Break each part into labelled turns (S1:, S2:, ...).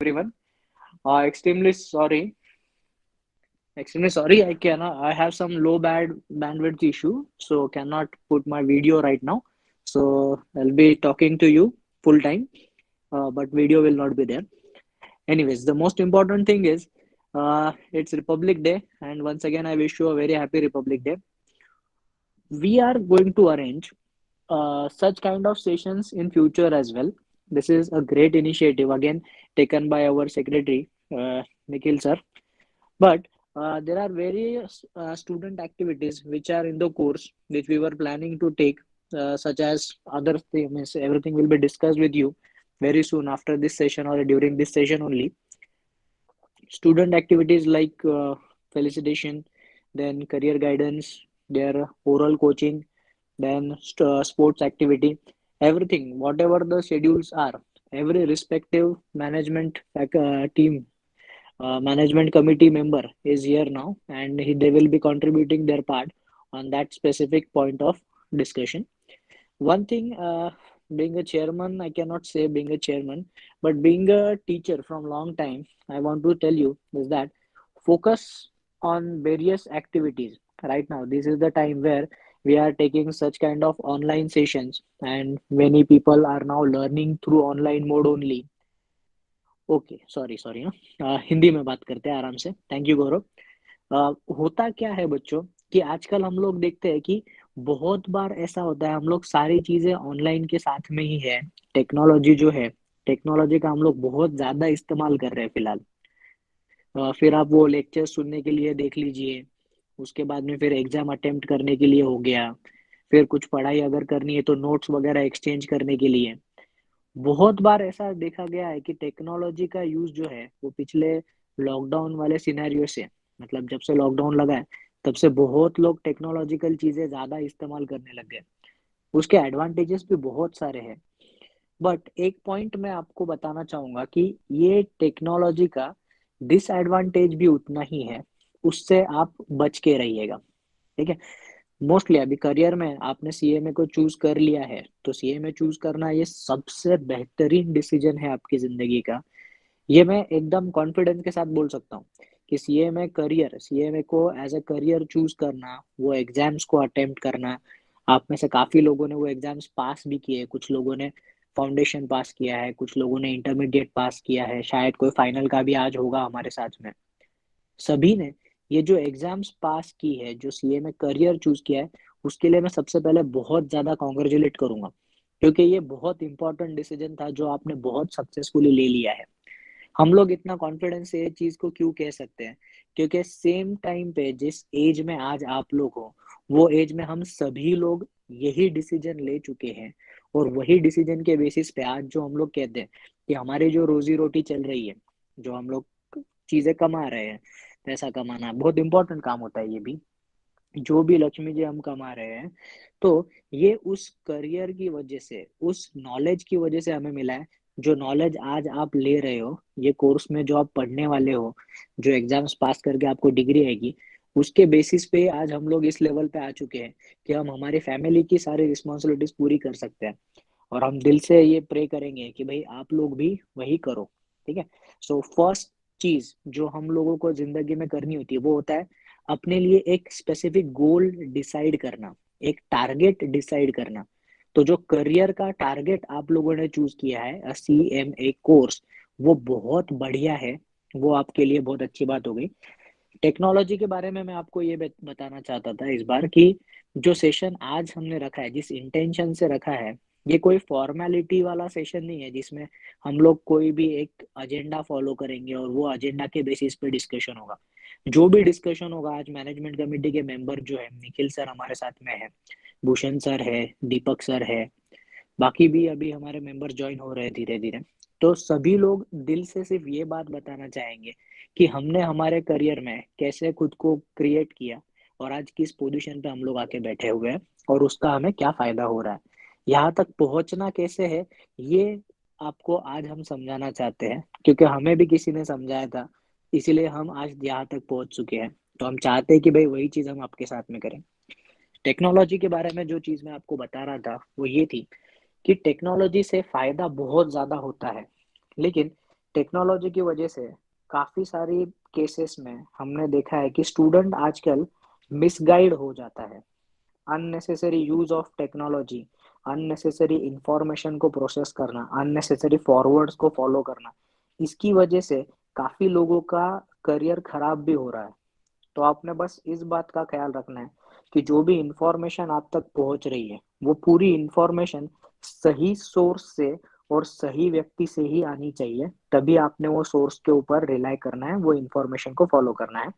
S1: everyone. Extremely sorry. Extremely sorry. I have some low bad bandwidth issue, so cannot put my video right now. So I'll be talking to you full time, but video will not be there. Anyways, the most important thing is it's Republic Day, and once again, I wish you a very happy Republic Day. We are going to arrange such kind of sessions in future as well. This is a great initiative again taken by our secretary, Nikhil sir. But there are various student activities which are in the course which we were planning to take, such as other things. Everything will be discussed with you very soon after this session or during this session only. Student activities like felicitation, then career guidance, their oral coaching, then sports activity, everything, whatever the schedules are, every respective team management committee member is here now, and they will be contributing their part on that specific point of discussion. One thing, being a chairman, I cannot say being a chairman, but being a teacher from long time, I want to tell you is that focus on various activities. Right now, this is the time where we are taking such kind of online sessions, and many people are now learning through online mode only. Okay, sorry sorry हाँ, हिंदी में बात करते हैं आराम से। Thank you गौरव। होता क्या है बच्चों कि आजकल हम लोग देखते हैं कि बहुत बार ऐसा होता है, हम लोग सारी चीजें ऑनलाइन के साथ में ही है। टेक्नोलॉजी जो है, टेक्नोलॉजी का हम लोग बहुत ज्यादा इस्तेमाल कर रहे हैं फिलहाल। फिर आप वो लेक्चर सुनने के लिए देख लीजिए, उसके बाद में फिर एग्जाम अटेम्प्ट करने के लिए हो गया, फिर कुछ पढ़ाई अगर करनी है तो नोट्स वगैरह एक्सचेंज करने के लिए। बहुत बार ऐसा देखा गया है कि टेक्नोलॉजी का यूज जो है वो पिछले लॉकडाउन वाले सिनेरियो से, मतलब जब से लॉकडाउन लगा है तब से बहुत लोग टेक्नोलॉजिकल चीजें ज्यादा इस्तेमाल करने लग गए। उसके एडवांटेजेस भी बहुत सारे हैं, बट एक पॉइंट मैं आपको बताना चाहूंगा कि ये टेक्नोलॉजी का डिसएडवांटेज भी उतना ही है। उससे आप बच के रहिएगा, ठीक है। मोस्टली अभी करियर में आपने सीएमए को चूज कर लिया है, तो सीएमए चूज करना ये सबसे बेहतरीन डिसीजन है आपकी जिंदगी का। ये मैं एकदम कॉन्फिडेंस के साथ बोल सकता हूँ कि सीएमए को एज अ करियर चूज करना, वो एग्जाम्स को अटेम्प्ट करना। आप में से काफी लोगों ने वो एग्जाम्स पास भी किए, कुछ लोगों ने फाउंडेशन पास किया है, कुछ लोगों ने इंटरमीडिएट पास किया है, शायद कोई फाइनल का भी आज होगा हमारे साथ में। सभी ने ये जो एग्जाम्स पास की है, जो सीए में करियर चूज किया है, उसके लिए मैं सबसे पहले बहुत ज्यादा कॉन्ग्रेचुलेट करूंगा, क्योंकि ये बहुत इंपॉर्टेंट डिसीजन था जो आपने बहुत सक्सेसफुली ले लिया है। हम लोग इतना कॉन्फिडेंस से ये चीज को क्यों कह सकते हैं, क्योंकि सेम टाइम पे जिस एज में आज आप लोग हो, वो एज में हम सभी लोग यही डिसीजन ले चुके हैं। और वही डिसीजन के बेसिस पे आज जो हम लोग कहते हैं कि हमारी जो रोजी रोटी चल रही है, जो हम लोग चीजें कमा रहे हैं, पैसा कमाना बहुत इंपॉर्टेंट काम होता है ये भी, जो भी लक्ष्मी जी हम कमा रहे हैं, तो ये उस करियर की वजह से, उस नॉलेज की वजह से हमें मिला है। जो नॉलेज आज आप ले रहे हो, ये कोर्स में जो आप पढ़ने वाले हो, जो एग्जाम्स पास करके आपको डिग्री आएगी, उसके बेसिस पे आज हम लोग इस लेवल पे आ चुके हैं कि हम हमारी फैमिली की सारी रिस्पॉन्सिबिलिटीज पूरी कर सकते हैं। और हम दिल से ये प्रे करेंगे कि भाई आप लोग भी वही करो, ठीक है। सो फर्स्ट चीज जो हम लोगों को जिंदगी में करनी होती है वो होता है अपने लिए एक स्पेसिफिक गोल डिसाइड करना, एक टारगेट डिसाइड करना। तो जो करियर का टारगेट आप लोगों ने चूज किया है, सीएमए कोर्स, वो बहुत बढ़िया है। वो आपके लिए बहुत अच्छी बात हो गई। टेक्नोलॉजी के बारे में मैं आपको ये बताना चाहता था इस बार कि जो सेशन आज हमने रखा है, जिस इंटेंशन से रखा है, ये कोई फॉर्मेलिटी वाला सेशन नहीं है जिसमें हम लोग कोई भी एक एजेंडा फॉलो करेंगे और वो एजेंडा के बेसिस पे डिस्कशन होगा। जो भी डिस्कशन होगा, आज मैनेजमेंट कमेटी के मेंबर जो है, निखिल सर हमारे साथ में है, भूषण सर है, दीपक सर है, बाकी भी अभी हमारे मेंबर ज्वाइन हो रहे हैं धीरे धीरे। तो सभी लोग दिल से सिर्फ ये बात बताना चाहेंगे कि हमने हमारे करियर में कैसे खुद को क्रिएट किया और आज किस पोजीशन पे हम लोग आके बैठे हुए हैं, और उसका हमें क्या फायदा हो रहा है, यहाँ तक पहुंचना कैसे है, ये आपको आज हम समझाना चाहते हैं। क्योंकि हमें भी किसी ने समझाया था, इसीलिए हम आज यहाँ तक पहुंच चुके हैं। तो हम चाहते हैं कि भाई वही चीज हम आपके साथ में करें। टेक्नोलॉजी के बारे में जो चीज मैं आपको बता रहा था वो ये थी कि टेक्नोलॉजी से फायदा बहुत ज्यादा होता है, लेकिन टेक्नोलॉजी की वजह से काफी सारी केसेस में हमने देखा है कि स्टूडेंट आजकल मिसगाइड हो जाता है। Unnecessary use of technology, unnecessary information को प्रोसेस करना, अननेसेसरी फॉरवर्ड्स को फॉलो करना, इसकी वजह से काफी लोगों का करियर खराब भी हो रहा है। तो आपने बस इस बात का ख्याल रखना है कि जो भी इंफॉर्मेशन आप तक पहुंच रही है वो पूरी इंफॉर्मेशन सही सोर्स से और सही व्यक्ति से ही आनी चाहिए, तभी आपने वो सोर्स के ऊपर रिलाई करना है, वो इंफॉर्मेशन को फॉलो करना है।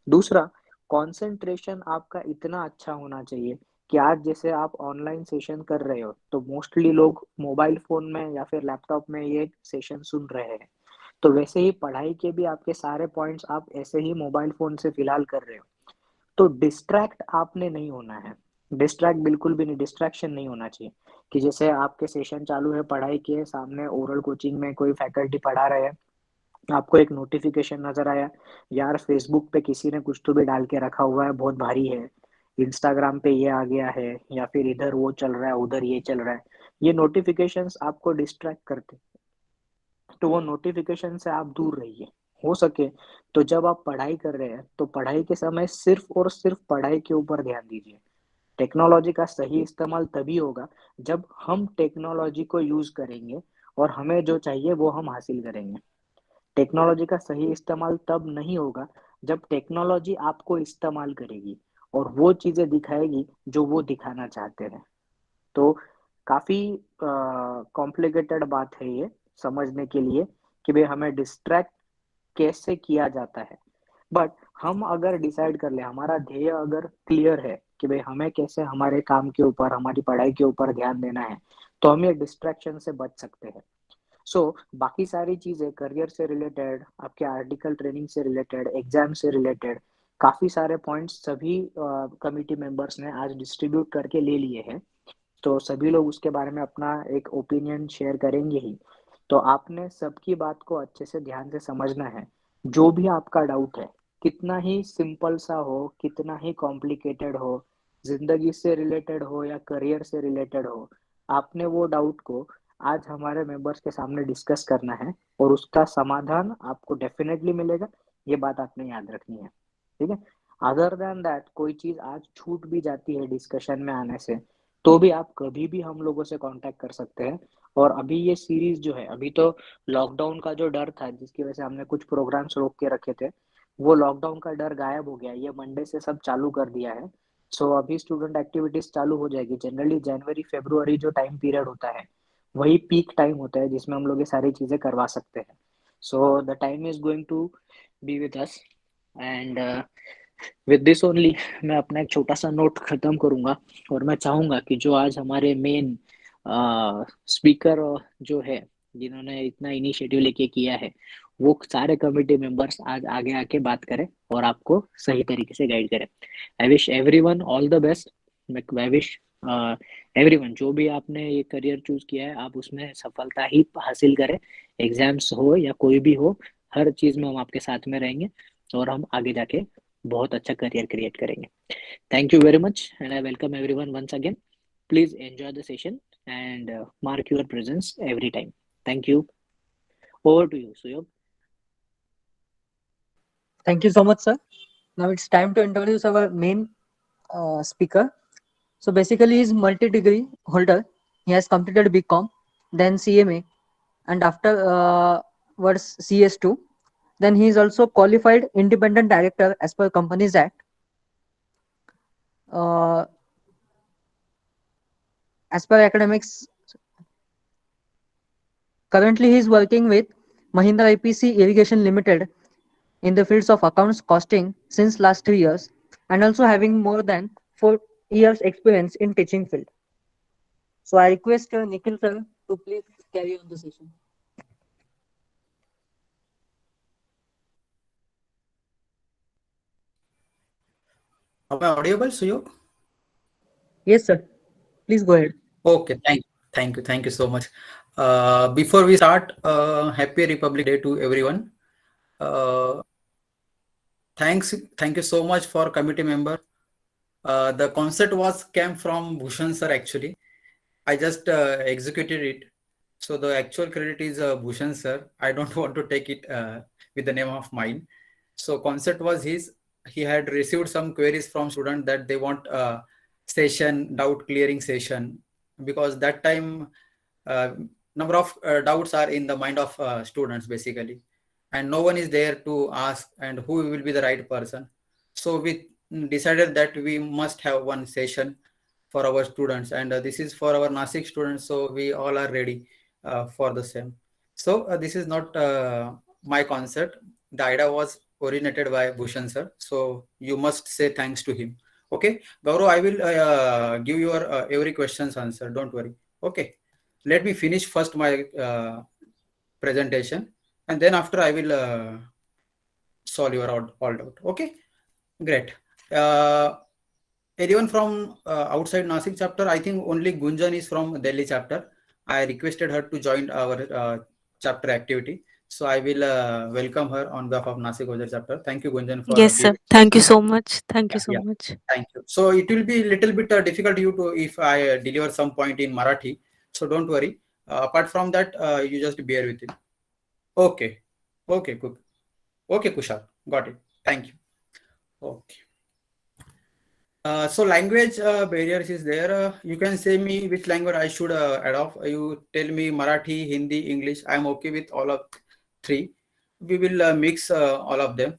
S1: दूसरा, कंसंट्रेशन आपका इतना अच्छा होना चाहिए कि आज जैसे आप ऑनलाइन सेशन कर रहे हो तो मोस्टली लोग मोबाइल फोन में या फिर लैपटॉप में ये सेशन सुन रहे हैं, तो वैसे ही पढ़ाई के भी आपके सारे पॉइंट्स आप ऐसे ही मोबाइल फोन से फिलहाल कर रहे हो, तो डिस्ट्रैक्ट आपने नहीं होना है। डिस्ट्रैक्ट बिल्कुल भी नहीं, डिस्ट्रैक्शन नहीं होना चाहिए कि जैसे आपके सेशन चालू है पढ़ाई के, सामने ओरल कोचिंग में कोई फैकल्टी पढ़ा रहे हैं, आपको एक नोटिफिकेशन नजर आया, यार फेसबुक पे किसी ने कुछ तो भी डाल के रखा हुआ है, बहुत भारी है, इंस्टाग्राम पे ये आ गया है, या फिर इधर वो चल रहा है, उधर ये चल रहा है, ये नोटिफिकेशंस आपको डिस्ट्रैक्ट करते हैं, तो वो नोटिफिकेशन से आप दूर रहिए। हो सके तो जब आप पढ़ाई कर रहे हैं तो पढ़ाई के समय सिर्फ और सिर्फ पढ़ाई के ऊपर ध्यान दीजिए। टेक्नोलॉजी का सही इस्तेमाल तभी होगा जब हम टेक्नोलॉजी को यूज करेंगे और हमें जो चाहिए वो हम हासिल करेंगे। टेक्नोलॉजी का सही इस्तेमाल तब नहीं होगा जब टेक्नोलॉजी आपको इस्तेमाल करेगी और वो चीजें दिखाएगी जो वो दिखाना चाहते हैं। तो काफी कॉम्प्लिकेटेड बात है ये समझने के लिए कि भाई हमें डिस्ट्रैक्ट कैसे किया जाता है। बट हम अगर डिसाइड कर ले, हमारा ध्येय अगर क्लियर है कि भाई हमें कैसे हमारे काम के ऊपर, हमारी पढ़ाई के ऊपर ध्यान देना है, तो हम ये डिस्ट्रैक्शन से बच सकते हैं। सो बाकी सारी चीजें करियर से रिलेटेड, आपके आर्टिकल ट्रेनिंग से रिलेटेड, एग्जाम से रिलेटेड, काफी सारे पॉइंट्स सभी कमिटी मेंबर्स ने आज डिस्ट्रीब्यूट करके ले लिए हैं, तो सभी लोग उसके बारे में अपना एक ओपिनियन शेयर करेंगे ही। तो आपने सबकी बात को अच्छे से ध्यान से समझना है। जो भी आपका डाउट है, कितना ही सिंपल सा हो, कितना ही कॉम्प्लिकेटेड हो, जिंदगी से रिलेटेड हो या करियर से रिलेटेड हो, आपने वो डाउट को आज हमारे मेंबर्स के सामने डिस्कस करना है और उसका समाधान आपको डेफिनेटली मिलेगा। ये बात आपने याद रखनी है, ठीक है। अदर देन दैट कोई चीज आज छूट भी जाती है डिस्कशन में आने से, तो भी आप कभी भी हम लोगों से कांटेक्ट कर सकते हैं। और अभी ये सीरीज जो है, अभी तो लॉकडाउन का जो डर था जिसकी वजह से हमने कुछ प्रोग्राम्स रोक के रखे थे, वो लॉकडाउन का डर गायब हो गया, ये मंडे से सब चालू कर दिया है। सो अभी स्टूडेंट एक्टिविटीज चालू हो जाएगी। जनरली जनवरी फरवरी जो टाइम पीरियड होता है वही पीक टाइम होता है जिसमें हम लोग ये सारी चीजें करवा सकते हैं। So the time is going to be with us, and with this only मैं अपना एक छोटा सा नोट खत्म करूंगा। और मैं चाहूंगा कि जो आज हमारे मेन स्पीकर जो है, जिन्होंने इतना इनिशिएटिव लेके किया है, वो सारे कमिटी मेंबर्स आज आगे आके बात करें और आपको सही तरीके से गाइड करें। I wish everyone all the best. I wish everyone, जो भी आपने ये करियर चूज किया है आप उसमें सफलता ही हासिल करें। एग्जाम्स हो या कोई भी हो, हर चीज में हम आपके साथ में रहेंगे और हम आगे जाके बहुत अच्छा करियर क्रिएट करेंगे। Thank you very much and I welcome everyone once again. Please enjoy the session and mark your presence every time. Thank you. Over to you, Suyog.
S2: Thank you so much, sir. Now it's time to introduce our main speaker. So basically, he's multi-degree holder. He has completed BCom, then CMA, and after was CS2. Then he is also qualified independent director as per Companies Act. Uh, as per academics, currently he is working with Mahindra IPC Irrigation Limited in the fields of accounts costing since last 3 years, and also having more than 4 years experience in teaching field. So I request Nikhil sir to please carry on the session.
S3: Am I audible, Suyog?
S2: Yes, sir. Please go ahead.
S3: Okay, thank you so much. Before we start, Happy Republic Day to everyone. Uh, thank you so much for committee member. The concept was came from Bhushan sir actually. I just executed it. So the actual credit is Bhushan sir. I don't want to take it with the name of mine. So concept was his. He had received some queries from student that they want a session, doubt clearing session, because that time uh, number of doubts are in the mind of students basically, and no one is there to ask and who will be the right person. So we decided that we must have one session for our students, and this is for our Nasik students, so we all are ready for the same. So this is not my concept. The idea was originated by Bhushan sir, so you must say thanks to him. Okay, Gaurav, I will give your every question's answer. Don't worry. Okay, let me finish first my presentation, and then after I will solve your all doubt. Okay, great. Uh, Anyone from outside Nasik chapter? I think only Gunjan is from Delhi chapter. I requested her to join our chapter activity. So I will welcome her on behalf of Nasik Ojar chapter. Thank you, Gunjan, for
S4: Yes,
S3: being.
S4: sir. Thank you so much. Thank you
S3: Yeah,
S4: so
S3: yeah.
S4: much.
S3: Thank you. So it will be a little bit difficult you to if I deliver some point in Marathi. So don't worry. Apart from that, you just bear with it. Okay. Okay, good. Okay, Kushal. Got it. Thank you. Okay. So language barriers is there. You can say me which language I should adopt. You tell me Marathi, Hindi, English. I am okay with all of three. We will mix all of them.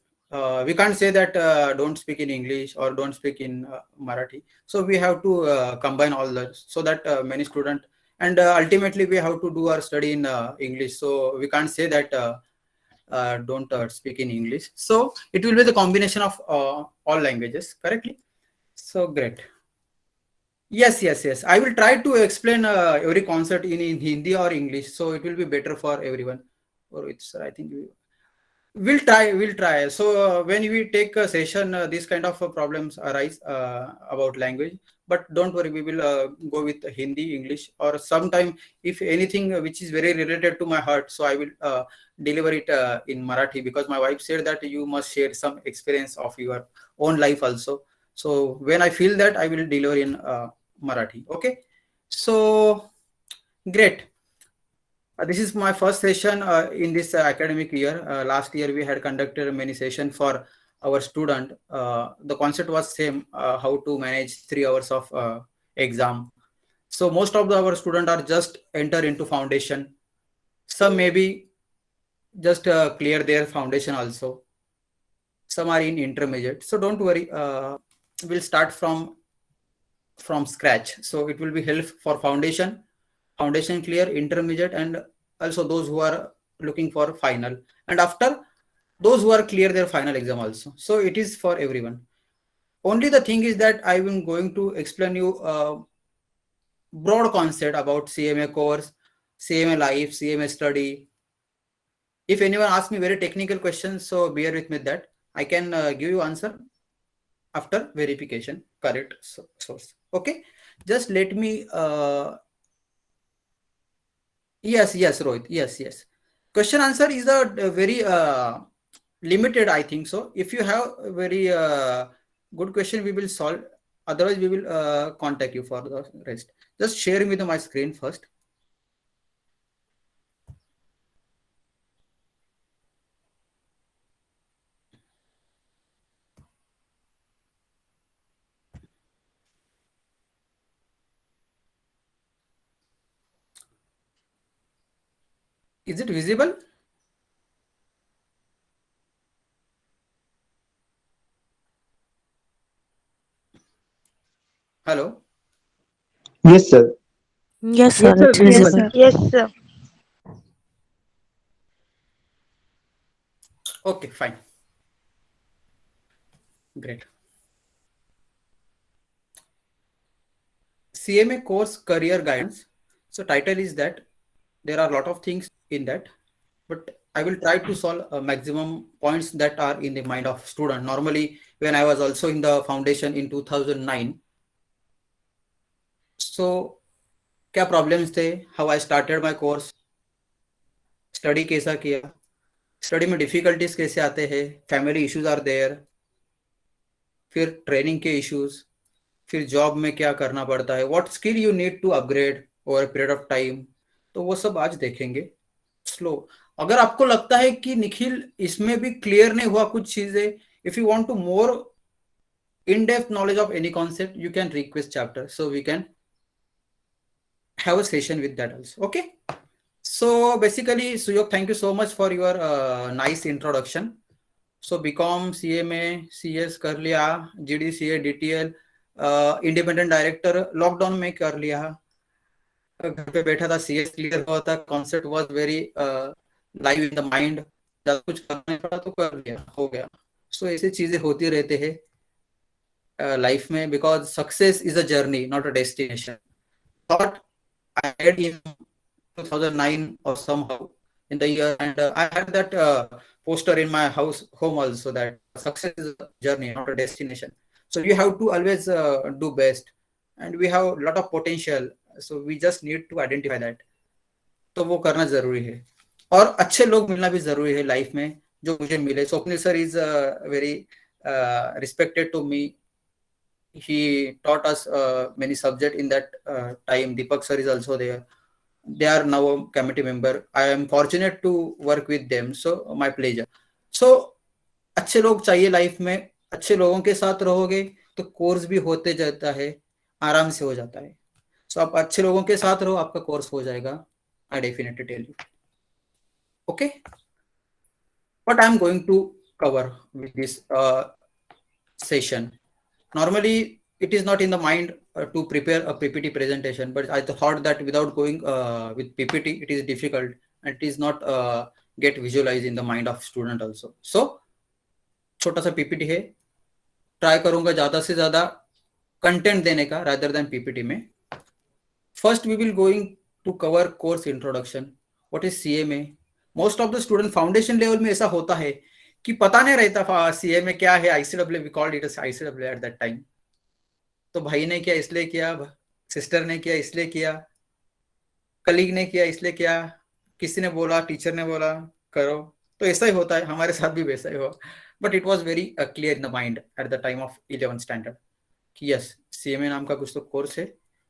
S3: We can't say that don't speak in English or don't speak in Marathi. So we have to combine all that so that many students, and ultimately we have to do our study in English. So we can't say that don't speak in English. So it will be the combination of all languages correctly. So great. Yes, yes, yes. I will try to explain every concept in Hindi or English, so it will be better for everyone. Or it's, I think we'll try. We'll try. So when we take a session, these kind of problems arise about language. But don't worry, we will go with Hindi, English, or sometime if anything which is very related to my heart. So I will deliver it in Marathi because my wife said that you must share some experience of your own life also. So when I feel that, I will deliver in Marathi. Okay. So great. This is my first session in this academic year. Last year we had conducted many sessions for our student. The concept was same, how to manage 3 hours of exam. So most of our students are just enter into foundation. Some maybe just clear their foundation also. Some are in intermediate. So don't worry. We'll start from scratch. So it will be help for foundation clear, intermediate, and also those who are looking for final, and after those who are clear their final exam also. So it is for everyone. Only the thing is that I am going to explain you broad concept about CMA course, CMA life, CMA study. If anyone asks me very technical questions, so bear with me that I can give you answer after verification correct source. Okay, just let me yes, yes, Rohit. Yes, yes. Question answer is a very limited, I think so. If you have a very good question, we will solve. Otherwise, we will contact you for the rest. Just share with my screen first. Is it visible? Hello.
S5: Yes, sir.
S4: Yes, sir.
S2: Yes, sir.
S4: It's
S6: Yes,
S2: Visible.
S4: visible.
S6: sir. Yes, sir.
S3: Okay, fine. Great. CMA course career guidance. So title is that there are a lot of things in that, but I will try to solve maximum points that are in the mind of student. Normally, when I was also in the foundation in 2009, so क्या problems थे, how I started my course, study कैसा किया, study में difficulties कैसे आते हैं, family issues are there, फिर training के इश्यूज, फिर जॉब में क्या करना पड़ता है, what skill you need to upgrade over period of time, तो वो सब आज देखेंगे स्लो। अगर आपको लगता है कि निखिल इसमें भी क्लियर नहीं हुआ कुछ चीजें, if you want to more in depth knowledge of any concept, you can request chapter, so we can have a session with that also. Okay, so basically Suyog, thank you so much for your nice introduction. So BCom CMA CS कर लिया, GDCA DTL independent director lockdown में कर लिया, घर पे बैठा था, CS clear हुआ था, concept was very live in the mind, ज्यादा कुछ करना पड़ा तो कर लिया, हो गया। सो ऐसी चीजें होती रहते हैं लाइफ में, because success is a journey not a destination. Thought I had in 2009 or somehow in the year, and I had that poster in my home also, that success is a journey not a destination. So you have to always do best, and we have a lot of potential, so we just need to identify that. तो वो करना जरूरी है, और अच्छे लोग मिलना भी जरूरी है लाइफ में, जो मुझे मिले। Swapnil sir is very respected to me. He taught us many subjects in that time. Deepak sir is also there. They are now a committee member. I am fortunate to work with them, so my pleasure. So अच्छे लोग चाहिए life में, अच्छे लोगों के साथ रहोगे तो कोर्स भी होते जाता है, आराम से हो जाता है। सो आप अच्छे लोगों के साथ रहो, आपका कोर्स हो जाएगा, I definitely tell you. Okay, what I am going to cover with this session. Normally it is not in the mind to prepare a PPT presentation, but I thought that without going with PPT it is difficult, and it is not get visualized in the mind of student also. So छोटा सा PPT है, try करूंगा ज्यादा से ज्यादा content देने का rather than PPT में। First we will going to cover course introduction. What is CMA? Most of the student foundation level में ऐसा होता है कि पता नहीं रहता CMA क्या है। ICAI, we called it as ICAI at that time. तो भाई ने किया इसलिए किया, सिस्टर ने किया इसलिए किया, कलीग ने किया इसलिए किया, किसी ने बोला, टीचर ने बोला करो, तो ऐसा ही होता है। हमारे साथ भी वैसा ही हुआ, but it was very clear in the mind at the time of 11th standard कि यस CMA नाम का कुछ तो कोर्स है,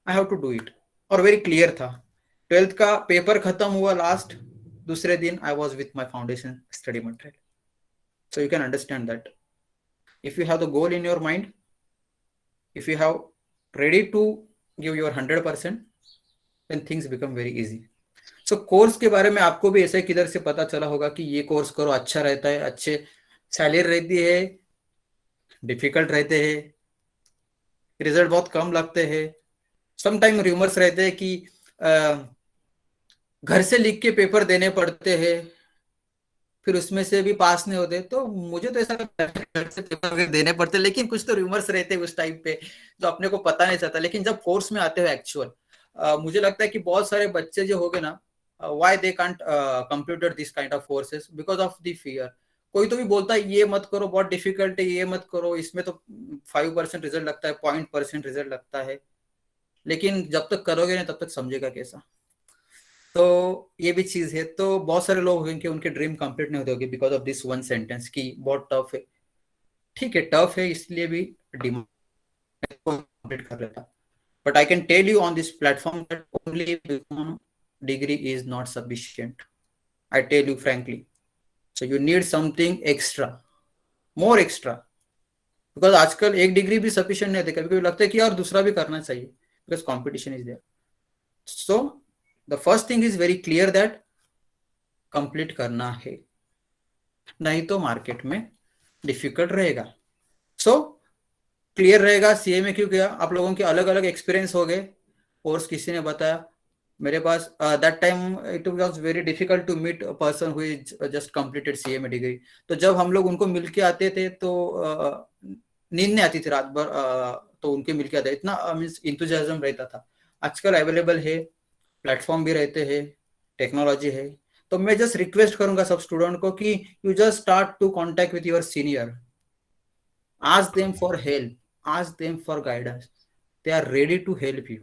S3: I have to do it, और वेरी क्लियर था। 12th का पेपर खत्म हुआ लास्ट, दूसरे दिन I was with my foundation study material. So you can understand that if you have the goal in your mind, if you have ready to give your 100%, then things become very easy. So course के बारे में आपको भी ऐसे किधर से पता चला होगा कि ये कोर्स करो, अच्छा रहता है, अच्छे सैलरी रहती है, डिफिकल्ट रहते हैं, रिजल्ट बहुत कम लगते हैं, समटाइम रूमर्स रहते हैं कि घर से लिख के पेपर देने पड़ते हैं, फिर उसमें से भी पास नहीं होते। तो मुझे तो ऐसा घर से पेपर देने पड़ते, लेकिन कुछ तो रूमर्स रहते हैं उस टाइम पे जो अपने को पता नहीं चलता। लेकिन जब कोर्स में आते हो एक्चुअल, मुझे लगता है कि बहुत सारे बच्चे जो हो गए ना, why they can't computer this kind of courses, because of the fear. कोई तो भी बोलता है ये मत करो, बहुत डिफिकल्ट है, ये मत करो, इसमें तो 5% रिजल्ट लगता है, 0.% रिजल्ट लगता है। लेकिन जब तक करोगे ना तब तक समझेगा कैसा। तो ये भी चीज है। तो बहुत सारे लोग होंगे उनके ड्रीम कंप्लीट नहीं होते होंगे because of this one sentence कि बहुत टफ है। ठीक है, टफ है, इसलिए भी डिमांड कंप्लीट कर लेता। But I can tell you on this platform that only degree is not sufficient, I tell you frankly. So you need something extra, more extra, because आजकल एक डिग्री भी सफिशिएंट नहीं है। कभी कभी लगता है कि और दूसरा भी करना चाहिए, because competition is there. So the first thing is very clear that complete करना है, नहीं तो मार्केट में डिफिकल्ट रहेगा। सो क्लियर रहेगा CMA क्यों किया। आप लोगों के अलग अलग एक्सपीरियंस हो गए, कोर्स किसी ने बताया, मेरे पास that time it was very difficult to meet a person who is just completed CMA degree. तो जब हम लोग उनको मिलके आते थे तो नींद नहीं आती थी रात भर, तो उनके मिलके आते, इतना मीन्स इंथुजियाज्म रहता था। आजकल अवेलेबल है, प्लेटफॉर्म भी रहते हैं, टेक्नोलॉजी है। तो मैं जस्ट रिक्वेस्ट करूंगा सब स्टूडेंट को कि you just start to contact with your senior, ask them for help, ask them for guidance, they are ready to help you,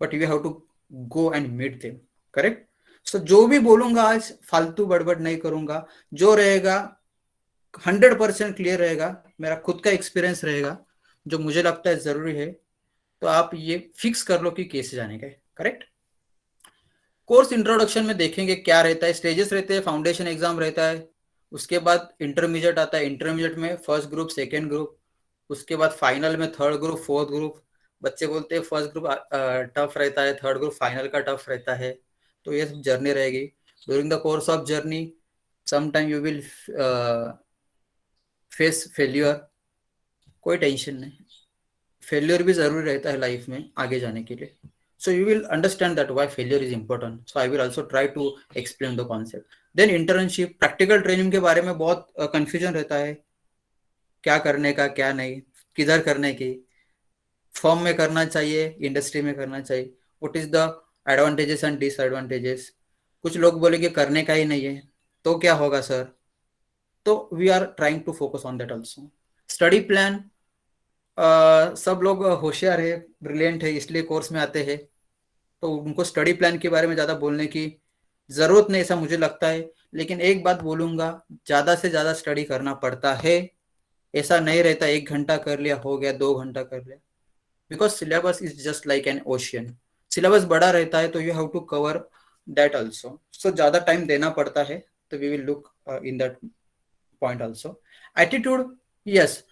S3: but you have to go and meet them, correct. So जो भी बोलूंगा आज फालतू बड़बड़ नहीं करूंगा, जो रहेगा 100% clear रहेगा, मेरा खुद का एक्सपीरियंस रहेगा, जो मुझे लगता है जरूरी है। तो आप ये फिक्स कर लो कि कैसे जाने का है, करेक्ट। कोर्स इंट्रोडक्शन में देखेंगे क्या रहता है, स्टेजेस रहते हैं, फाउंडेशन एग्जाम रहता है, उसके बाद इंटरमीडिएट आता है, इंटरमीडिएट में फर्स्ट ग्रुप, सेकेंड ग्रुप, उसके बाद फाइनल में थर्ड ग्रुप, फोर्थ ग्रुप। बच्चे बोलते हैं फर्स्ट ग्रुप टफ रहता है, थर्ड ग्रुप फाइनल का टफ रहता है। तो ये सब जर्नी रहेगी। During the course of journey sometime you will face failure, कोई टेंशन नहीं, फेल्यूर भी जरूरी रहता है लाइफ में आगे जाने के लिए। So you will understand that why failure is important. So I will also try to explain the concept. Then internship, practical training के बारे में बहुत confusion रहता है, क्या करने का क्या नहीं, किधर करने की, फॉर्म में करना चाहिए, इंडस्ट्री में करना चाहिए, what is the advantages and disadvantages. कुछ लोग बोलेंगे करने का ही नहीं है तो क्या होगा सर, तो we are trying to focus on that also. Study plan, सब लोग होशियार है, ब्रिलियंट है, इसलिए कोर्स में आते हैं, तो उनको स्टडी प्लान के बारे में ज़्यादा बोलने की ज़रूरत नहीं ऐसा मुझे लगता है। लेकिन एक बात बोलूँगा, ज़्यादा से ज़्यादा स्टडी करना पड़ता है, ऐसा नहीं रहता 1 घंटा कर लिया हो गया, 2 घंटा कर लिया, because syllabus is just like an ocean. Syllabus बड़ा रहता है तो you have to cover that also, so ज़्यादा टाइम देना पड़ता है, तो we will look in that point also. Attitude, yes,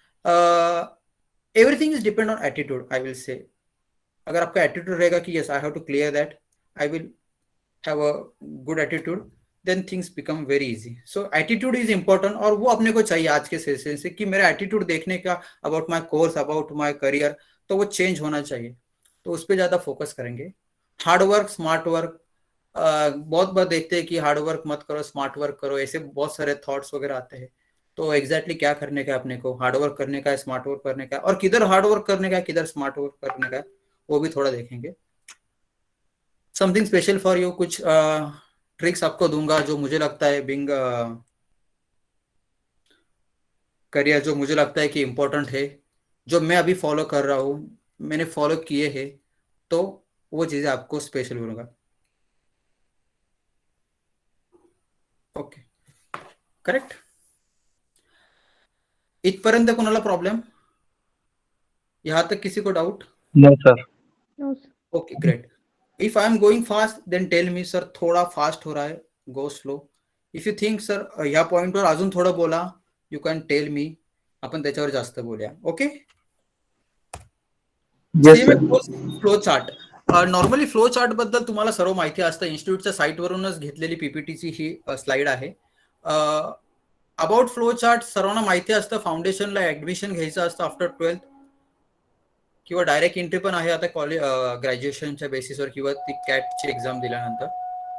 S3: everything is depend on attitude, I will say. अगर आपका एटीट्यूड रहेगा कि yes I have to clear that, I will have a good attitude, then things become very easy. So attitude is important, और वो अपने को चाहिए आज के सेशन से कि मेरा एटीट्यूड देखने का about my course, about my career, तो वो चेंज होना चाहिए, तो उस पर ज़्यादा फोकस करेंगे। हार्ड वर्क, स्मार्ट वर्क, बहुत बार देखते हैं कि हार्ड वर्क मत करो, स्मार्ट वर्क करो, ऐसे बहुत सारे थॉट्स वगैरह आते हैं। तो एग्जैक्टली क्या करने का अपने को, हार्ड वर्क करने का है, स्मार्ट वर्क करने का है, और किधर हार्ड वर्क करने का है, किधर स्मार्ट वर्क करने का है, वो भी थोड़ा देखेंगे। समथिंग स्पेशल फॉर यू, कुछ ट्रिक्स आपको दूंगा जो मुझे लगता है बिंग करियर, जो मुझे लगता है कि इम्पोर्टेंट है, जो मैं अभी फॉलो कर रहा हूँ, मैंने फॉलो किए हैं, तो वो चीज़ें आपको स्पेशल बोलूँगा। ओके, करेक्ट, इथपर्यंत कोणाला प्रॉब्लेम, यहाँ तक किसी को doubt?
S5: No, sir.
S4: No, sir.
S3: Okay, great. If I am going fast then tell me sir थोड़ा फास्ट हो रहा है, go slow. If you think sir या पॉइंटवर अजून थोडं बोला, यू कॅन टेल मी, आपण त्याच्यावर जास्त बोलूया, okay?
S5: Yes,
S3: CMA
S5: sir.
S3: Course flow chart, normally flow chart बद्दल तुम्हाला सर्व माहिती असतं, इन्स्टिट्यूटच्या साईटवरूनच घेतलेली पीपीटीची ही स्लाइड आहे। अबाउट फ्लो चार्ट सर्वांना माहिती असतं, फाउंडेशनला ऍडमिशन घ्यायचं असतं आफ्टर 12th, किंवा डायरेक्ट एंट्री पण आहे आता कॉलेज ग्रॅज्युएशनच्या बेसिसवर, किंवा ती कॅटची एक्झाम दिल्यानंतर।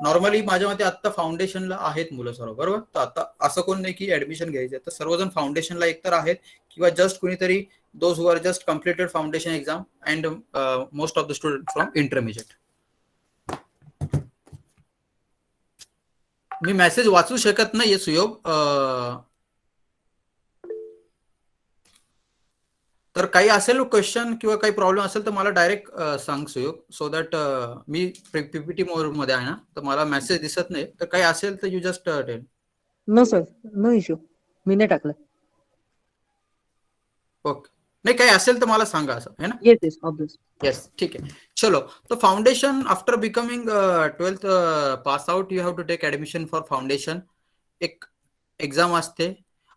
S3: नॉर्मली माझ्या मते आता फाउंडेशनला आहेत मुलं सर्व, बरोबर? तर आता असं कोण नाही की ऍडमिशन घ्यायचं, तर सर्वजण फाउंडेशनला एकतर आहेत, किंवा जस्ट कुणीतरी those who are just completed foundation exam, and most of the student from intermediate. मी मेसेज वाचू शकत नाहीये सुयोग, तर काही असेल क्वेश्चन किंवा काही प्रॉब्लेम असेल तर मला डायरेक्ट सांग सुयोग, सो दॅट मी पीपीटी मोडमध्ये आहे ना, तर मला मेसेज दिसत नाही, तर काही असेल तर you just tell.
S2: No sir, no issue, मी नाही टाकलं.
S3: ओके, नाही काही असेल तर मला सांगा, असं है ना?
S2: Yes yes, obvious.
S3: यस, ठीक है, चलो। तो foundation after becoming 12th pass out, you have to take admission for foundation. एक एक्झाम असते,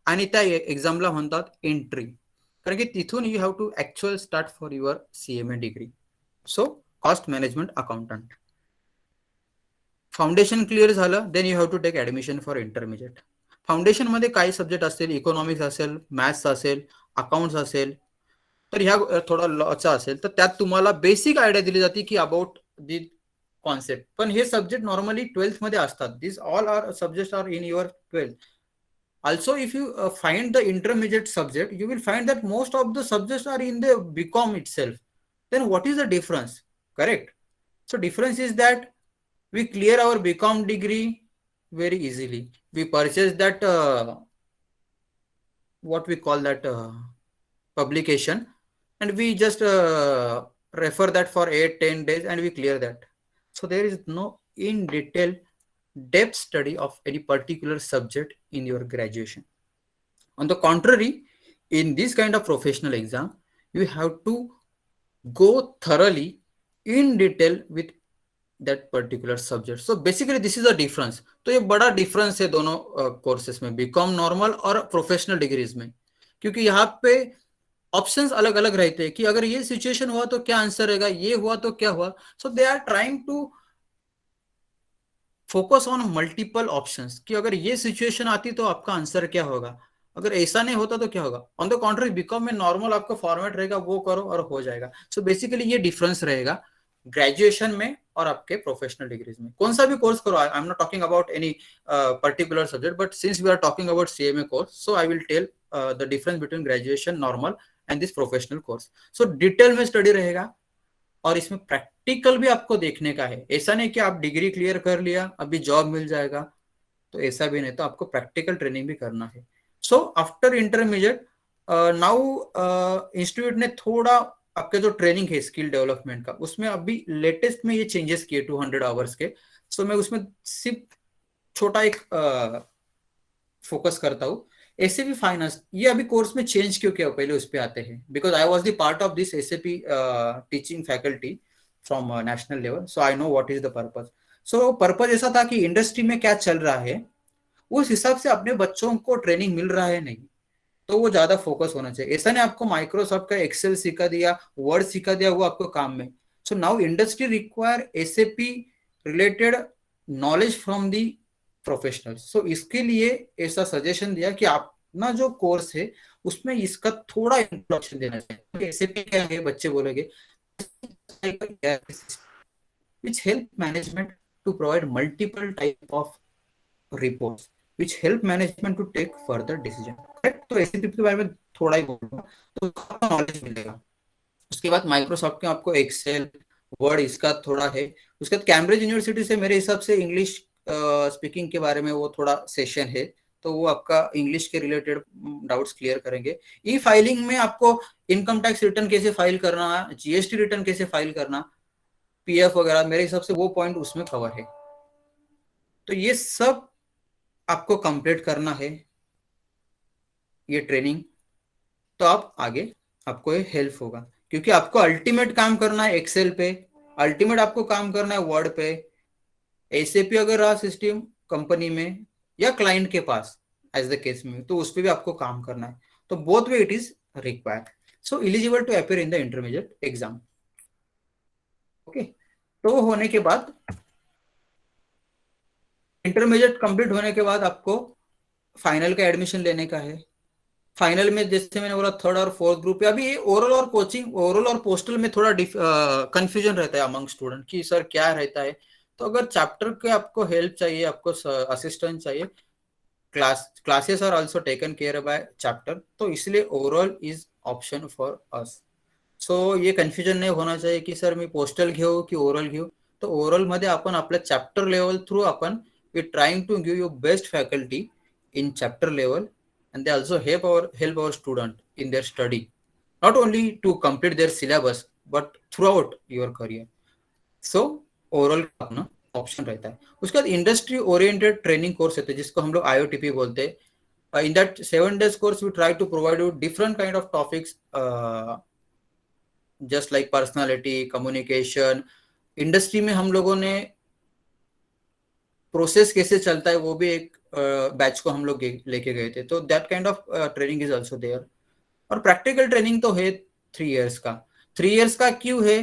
S3: आणि त्या एक्झामला म्हणतात एंट्री, कारण की तिथून you have to actual start for your CMA degree. So cost management accountant, foundation clear झालं, then you have to take admission for intermediate. Foundation मध्ये काही सब्जेक्ट असतील, इकॉनॉमिक्स असेल, मॅथ्स असेल, अकाउंट्स असेल, तर ह्या थोडा लॉचा असेल, तर त्यात तुम्हाला बेसिक आयडिया दिली जाते की अबाउट दी कॉन्सेप्ट. पण हे सब्जेक्ट नॉर्मली 12th मध्ये असतात. This all are subjects are in your 12th. Also, if you find the intermediate subject, you will find that most of the subjects are in the BCom itself. Then what is the difference? Correct. So difference is that we clear our BCom degree very easily. We purchase that what we call that publication, and we just refer that for 8-10 days and we clear that. So there is no in detail depth study of any particular subject in your graduation. On the contrary, in this kind of professional exam, you have to go thoroughly in detail with that particular subject. So basically this is a difference. तो ये बड़ा difference है दोनों courses में, BCom normal और professional degrees में, क्योंकि यहाँ पे ऑप्शंस अलग अलग रहते हैं कि अगर ये सिचुएशन हुआ तो क्या आंसर रहेगा, ये हुआ तो क्या हुआ. So they are trying to focus on multiple options कि अगर ये सिचुएशन आती तो आपका आंसर क्या होगा, अगर ऐसा नहीं होता तो क्या होगा. ऑन द कॉन्ट्री बीकॉम में नॉर्मल आपका फॉर्मेट रहेगा, वो करो और हो जाएगा. सो बेसिकली ये डिफरेंस रहेगा ग्रेजुएशन में और आपके प्रोफेशनल डिग्रीज में. कौन सा भी कोर्स करो, I am not talking about any particular subject, but since we are talking about CMA course, so I will tell the difference between graduation normal and this professional course. So detail में study रहेगा और इसमें practical भी आपको देखने का है. ऐसा नहीं कि आप डिग्री क्लियर कर लिया अभी जॉब मिल जाएगा, तो ऐसा भी नहीं, तो आपको प्रैक्टिकल ट्रेनिंग भी करना है. So after intermediate now institute ने थोड़ा आपके जो ट्रेनिंग है स्किल डेवलपमेंट का, उसमें अभी लेटेस्ट में ये चेंजेस किए 200 आवर्स के. सो मैं उसमें सिर्फ छोटा एक फोकस करता हूँ. एसएपी फाइनेंस ये अभी कोर्स में चेंज क्यों किया, पहले उस पर आते हैं. Because I was the part of this SAP teaching faculty from national level, so I know what is the purpose. So purpose ऐसा था कि इंडस्ट्री में क्या चल रहा है उस हिसाब से अपने बच्चों को ट्रेनिंग मिल रहा है नहीं, तो वो ज्यादा फोकस होना चाहिए. ऐसा नहीं आपको माइक्रोसॉफ्ट का एक्सेल सिखा दिया, वर्ड सिखा दिया, वो आपको काम में. So now industry require SAP related knowledge from the professionals. So इसके लिए ऐसा सजेशन दिया कि अपना जो कोर्स है उसमें इसका थोड़ा इंट्रोडक्शन देना चाहिए. एसएपी क्या है बच्चे बोलेंगे, which help management to provide multiple type of reports which help management to take further decision. Correct. तो एसएपी के बारे में थोड़ा ही बोलूंगा तो आपको नॉलेज मिलेगा. उसके बाद माइक्रोसॉफ्ट के आपको एक्सेल वर्ड इसका थोड़ा है. उसके बाद कैम्ब्रिज यूनिवर्सिटी से मेरे हिसाब से इंग्लिश स्पीकिंग के बारे में वो थोड़ा सेशन है, तो वो आपका इंग्लिश के रिलेटेड डाउट्स क्लियर करेंगे. ई फाइलिंग में आपको इनकम टैक्स रिटर्न कैसे फाइल करना, जीएसटी रिटर्न कैसे फाइल करना, पीएफ वगैरह, मेरे हिसाब से वो पॉइंट उसमें कवर है. तो ये सब आपको कंप्लीट करना है ये ट्रेनिंग, तो आप आगे आपको ये हेल्प होगा, क्योंकि आपको अल्टीमेट काम करना है एक्सेल पे, अल्टीमेट आपको काम करना है वर्ड पे. एसएपी अगर रहा सिस्टम कंपनी में या क्लाइंट के पास एज द केस में, तो उस पर भी आपको काम करना है. तो both way it is required. So eligible to appear in the intermediate exam. Okay. तो होने के बाद इंटरमीडिएट कंप्लीट होने के बाद आपको फाइनल का एडमिशन लेने का है. फाइनल में जैसे मैंने बोला थर्ड और फोर्थ ग्रुप, अभी ये ओरल और कोचिंग, ओरल और पोस्टल में थोड़ा कंफ्यूजन रहता है अमंग स्टूडेंट कि सर क्या रहता है. तो अगर चैप्टर के आपको हेल्प चाहिए, आपको असिस्टेंट चाहिए, classes are also taken care by chapter, तो इसलिए oral is option for us. So ये कन्फ्युजन नाही होना चाहिए की सर मी पोस्टल घेऊ की ओरल घेऊ. तो ओरल मध्ये आपण आपल्या चॅप्टर लेवल थ्रू आपण we trying to give you best faculty in chapter level, and they also help our student in their study, not only to complete their syllabus but throughout your career. So overall अपना option रहता है. उसके बाद industry oriented training course होते हैं जिसको हम लोग IOTP बोलते हैं. In that 7 days course we try to provide you different kind of topics, just like personality, communication. Industry में हम लोगों ने प्रोसेस कैसे चलता है वो भी एक बैच को हम लोग लेके गए थे, तो that kind of training is also there. और प्रैक्टिकल ट्रेनिंग तो है 3 इयर्स का. 3 इयर्स का क्यों है,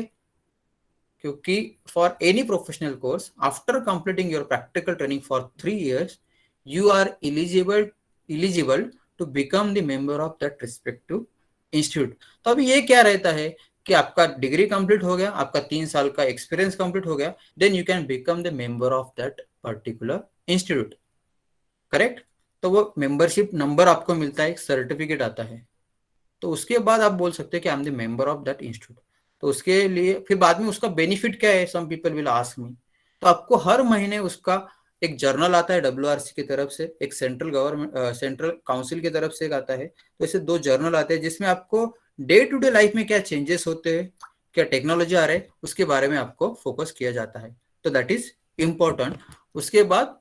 S3: क्योंकि for any professional course after completing your practical training for 3 years you are eligible to become the member of that respective institute. तो अभी ये क्या रहता है कि आपका डिग्री कंप्लीट हो गया, आपका 3 साल का एक्सपीरियंस कंप्लीट हो गया, then you can become the member of that particular institute. Correct. तो वो मेंबरशिप नंबर आपको मिलता है, एक सर्टिफिकेट आता है, तो उसके बाद आप बोल सकते हैं कि I am the member of that institute. तो उसके लिए फिर बाद में उसका बेनिफिट क्या है, some people will ask me. तो आपको हर महीने उसका एक जर्नल आता है WRC की तरफ से, एक सेंट्रल काउंसिल की तरफ से एक आता है. तो ऐसे 2 जर्नल आते हैं जिसमें आपको डे टू डे लाइफ में क्या चेंजेस होते हैं, क्या टेक्नोलॉजी आ रहे हैं, उसके बारे में आपको फोकस किया जाता है. तो दैट इज इम्पोर्टेंट. उसके बाद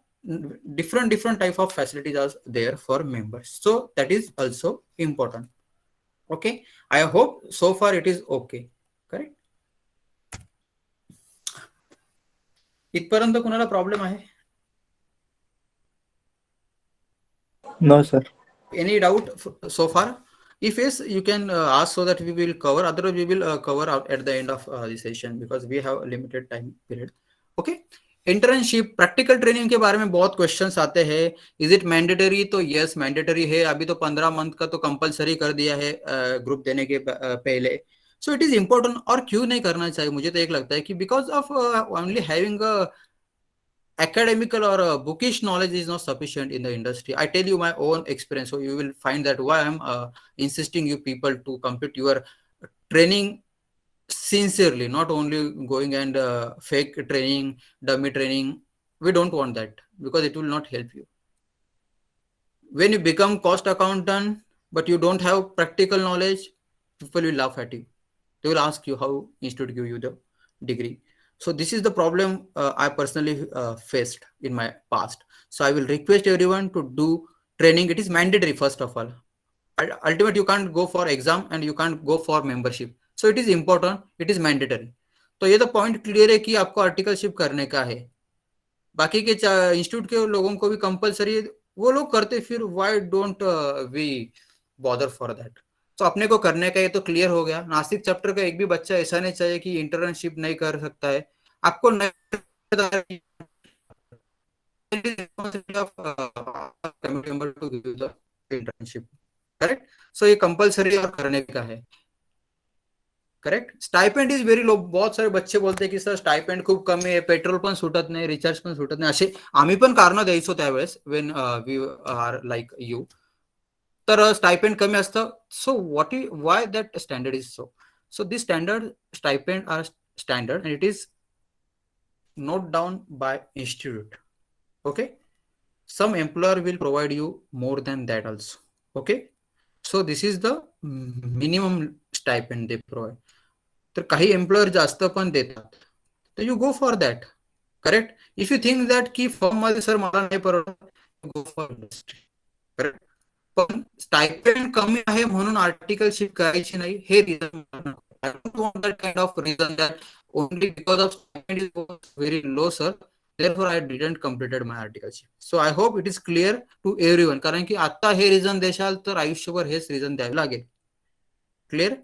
S3: different type of facilities are there for members, so that is also important. Okay, I hope so far it is okay. Correct. इथपर्यंत कुणाला प्रॉब्लेम आहे?
S5: No, sir.
S3: Any doubt so far? If yes, you can ask so that we will cover. Otherwise, we will cover out at the end of the session because we have a limited time period. Okay. Internship practical training के बारे में बहुत questions आते हैं. Is it mandatory? तो yes mandatory है. अभी तो 15 मंथ का तो कंपलसरी कर दिया है ग्रुप देने के पहले. So it is important. और क्यों नहीं करना चाहिए? मुझे तो एक लगता है कि because of only having academical or bookish knowledge is not sufficient in the industry. I tell you my own experience, so you will find that why I'm insisting you people to complete your training sincerely, not only going and fake training, dummy training. We don't want that because it will not help you. When you become cost accountant but you don't have practical knowledge, people will laugh at you. They will ask you how institute give you the degree. So this is the problem I personally faced in my past. So I will request everyone to do training. It is mandatory. First of all, ultimately you can't go for exam and you can't go for membership. So it is important, it is mandatory. तो ये तो point clear है कि आपको articleship करने का है. बाकी के इंस्टीट्यूट के लोगों को भी कंपलसरी वो लोग करते, फिर why don't we bother for that? तो अपने को करने का ये तो क्लियर हो गया. नासिक चैप्टर का एक भी बच्चा ऐसा नहीं चाहिए कि इंटर्नशिप नहीं कर सकता है. आपको इंटर्नशिप करेक्ट. सो ये कंपलसरी और करने का है. Correct. Stipend is very low. बहुत सारे बच्चे बोलते हैं की सर स्टायपेंड खूप कमी आहे, पेट्रोल पण सुटत नाही, रिचार्ज पण सुटत नाही. असे आम्ही पण कारण द्यायचो त्यावेळेस when we are like you. तर स्टायपेंड कमी असतं. So what is why that standard is so? So this standard stipend are standard and it is note down by institute. Okay, some employer will provide you more than that also. Okay, so this is the minimum stipend they provide. तर काही employer जास्त पण देतात, तर you go for that. Correct. If you think that की form मध्ये sir मला नाही परवडत, गो फॉर इंडस्ट्री. करेक्ट. पण स्टायपेंड कमी आहे म्हणून आर्टिकलशिप करायची नाही हे reason. I don't want that kind of reason that only because of stipend is very low, sir. Therefore, I didn't completed my articleship. So I hope it is clear to everyone. कारण की आता हे reason देशाल तर आयुष्यभर हेच reason द्यावे लागेल. Clear?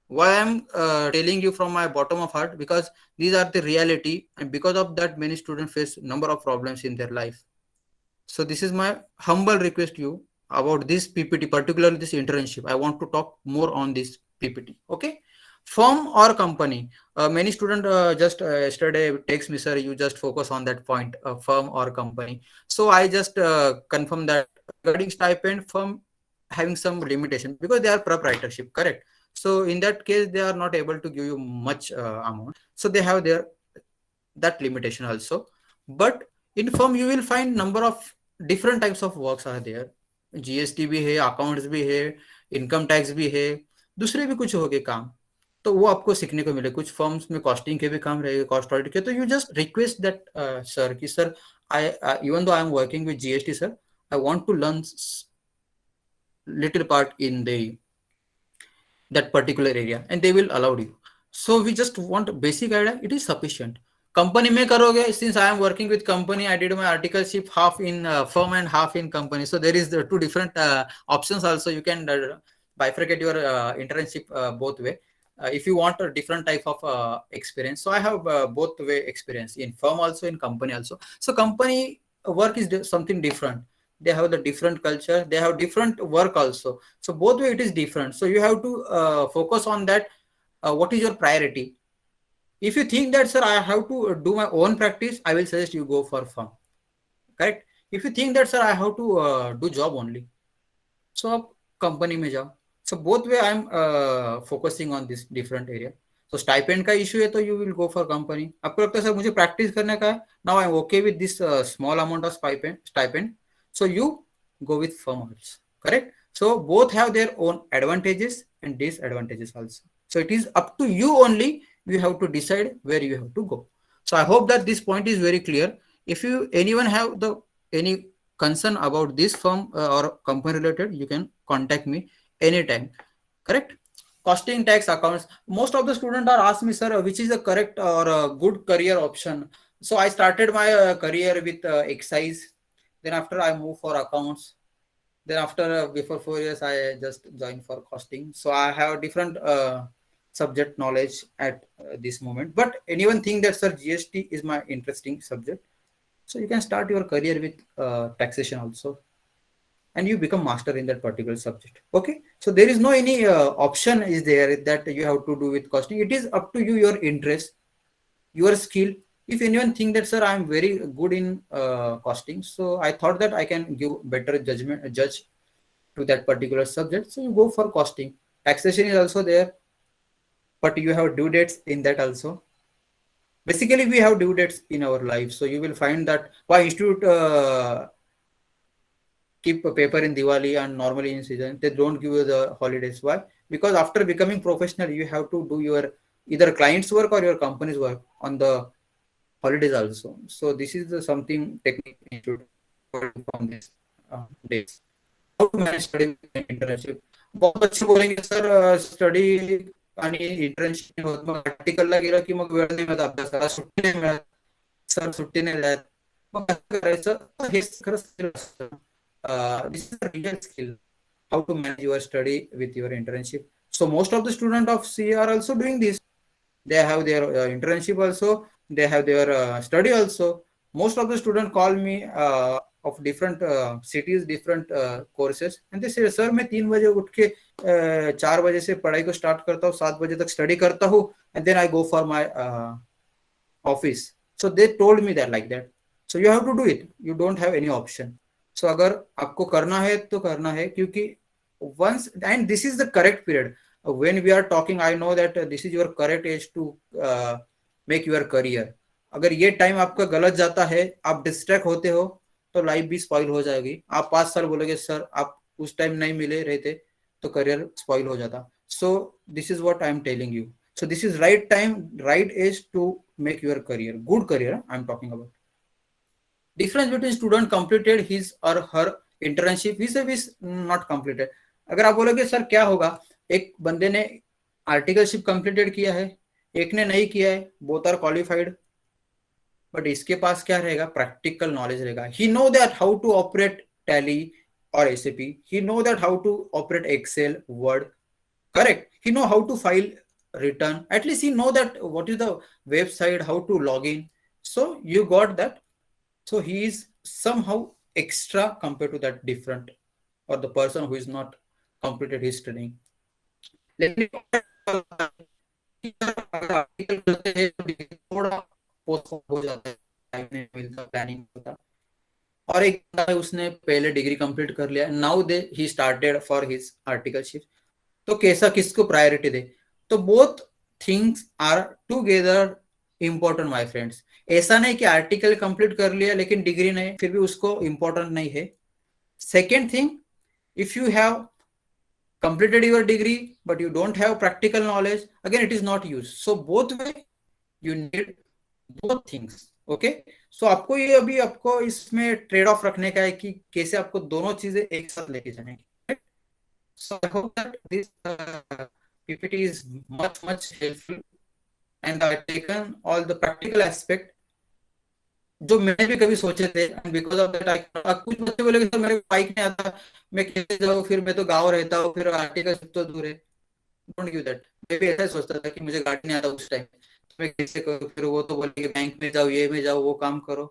S3: Why I'm telling you from my bottom of heart, because these are the reality, and because of that many students face number of problems in their life. So this is my humble request to you about this PPT, particularly this internship. I want to talk more on this PPT. Okay. Firm or company? Many students just yesterday text me, sir, you just focus on that point, firm or company. So I just confirm that regarding stipend, firm having some limitation because they are proprietorship. Correct. So in that case, they are not able to give you much amount. So they have their that limitation also. But in firm, you will find number of different types of works are there. GST भी है, accounts भी है, income tax भी है, दूसरे भी कुछ हो गए काम. तो वो आपको सीखने को मिले. कुछ फर्म्स में कॉस्टिंग के भी काम रहेगा, कॉस्ट ऑडिट के. तो you just request that sir कि sir I even though I am working with GST sir, I want to learn little part in the that particular area, and they will allow you. So we just want basic idea, it is sufficient. Company में करोगे, since I am working with company, I did my articleship half in firm and half in company. So there is the two different options also. You can bifurcate your internship both way. If you want a different type of experience. So I have both way experience in firm also, in company also. So company work is something different. They have the different culture, they have different work also. So both way it is different. So you have to focus on that. What is your priority? If you think that, sir, I have to do my own practice, I will suggest you go for firm. Correct. If you think that, sir, I have to do job only, so आप company में जाओ. So both way I am focusing on this different area. So stipend का issue है तो you will go for company. आपको लगता है sir मुझे practice करने का है, now I am okay with this small amount of stipend. So you go with firm also. Correct. So both have their own advantages and disadvantages also. So it is up to you only. You have to decide where you have to go. So I hope that this point is very clear. If you anyone have any concern about this firm or company related, you can contact me anytime. Correct. Costing, tax, accounts. Most of the students are asked me, sir, which is the correct or a good career option. So I started my career with excise. Then after I moved for accounts. Then after before 4 years, I just joined for costing. So I have different subject knowledge at this moment. But anyone think that sir GST is my interesting subject? So you can start your career with taxation also, and you become master in that particular subject. Okay, so there is no any option is there that you have to do with costing. It is up to you, your interest, your skill. If anyone think that sir I am very good in costing, so I thought that I can give better judge to that particular subject, so you go for costing. Taxation is also there, but you have due dates in that also. Basically we have due dates in our life, so you will find that why institute keep a paper in Diwali and normally in season they don't give you the holidays. Why? Because after becoming professional you have to do your either client's work or your company's work on the holidays also. So this is the something technique institute from this days. How to manage study with internship? बहुत अच्छे बोलेंगे sir study आणि internship नाही होत, मग प्रॅक्टिकलला गेलं की मग वेळ नाही मिळत अभ्यासाला, सुट्टी नाही मिळत, सर सुट्टी नाही देत, मग कसं करायचं? हे खरंच skill असतं. This is a real skill, how to manage your study with your internship. So most of the students of CA are also doing this. They have their internship also, they have their study also. Most of the students call me of different cities, different courses, and they say sir मैं 3 बजे उठ के 4 बजे से पढ़ाई को start करता हूँ, 7 बजे तक स्टडी करता हूँ, and then I go for my office. So they told me that like that. So you have to do it, you don't have any option. So अगर आपको करना है तो करना है, क्योंकि once, and this is the correct period when we are talking. I know that this is your correct age to make your career. अगर ये टाइम आपका गलत जाता है, आप डिस्ट्रैक्ट होते हो, तो लाइफ भी स्पॉइल हो जाएगी. आप 5 साल बोलोगे सर आप उस टाइम नहीं मिले रहते तो करियर स्पॉइल हो जाता. सो this is what I am telling you. So this is right time, right age to make your career, good career I'm talking about. Difference between student completed his or her internship vis-a-vis not completed. अगर आप बोलोगे sir क्या होगा, एक बंदे ने articleship completed किया है, एक ने नहीं किया है, बोथ आर क्वालिफाइड, बट इसके पास क्या रहेगा? प्रैक्टिकल नॉलेज रहेगा. He know that how to operate Tally और SAP, he know that how to operate Excel, Word, correct? He know how to file return, at least he know that what is the website, how to log in. So you got that. So he is somehow extra compared to that different, or the person who is not completed his training. Let me थोड़ा postpone हो जाता है, time नहीं मिलता, planning होता. और एक उसने पहले डिग्री कंप्लीट कर लिया, now they he started for his articleship. तो कैसा किसको प्रायोरिटी दे? तो both things are together important my friends. ऐसा नहीं कि आर्टिकल कंप्लीट कर लिया लेकिन डिग्री नहीं, फिर भी उसको इंपॉर्टेंट नहीं है. Second thing, if you have completed your degree but you don't have practical knowledge, again it is not used. So both way you need both things. Okay, so आपको ये अभी आपको इसमें ट्रेड ऑफ रखने का है कि कैसे आपको दोनों चीजें एक साथ लेके जाएंगे. So I hope that this PPT is much helpful, and I've taken all the practical aspect जो मैंने भी कभी सोचे थे. एंड बिकॉज ऑफ दैट कुछ बच्चे बोले सर मेरे बाइक नहीं आता, मैं कैसे जाऊँ, फिर मैं तो गाँव रहता हूँ, फिर आर्टिकल तो दूर है. Don't give that. मैं भी ऐसा ही सोचता था कि मुझे गाड़ी नहीं आता उस टाइम, मैं कैसे करूँ, फिर वो तो बोले कि बैंक में जाओ, ये में जाओ, वो काम करो.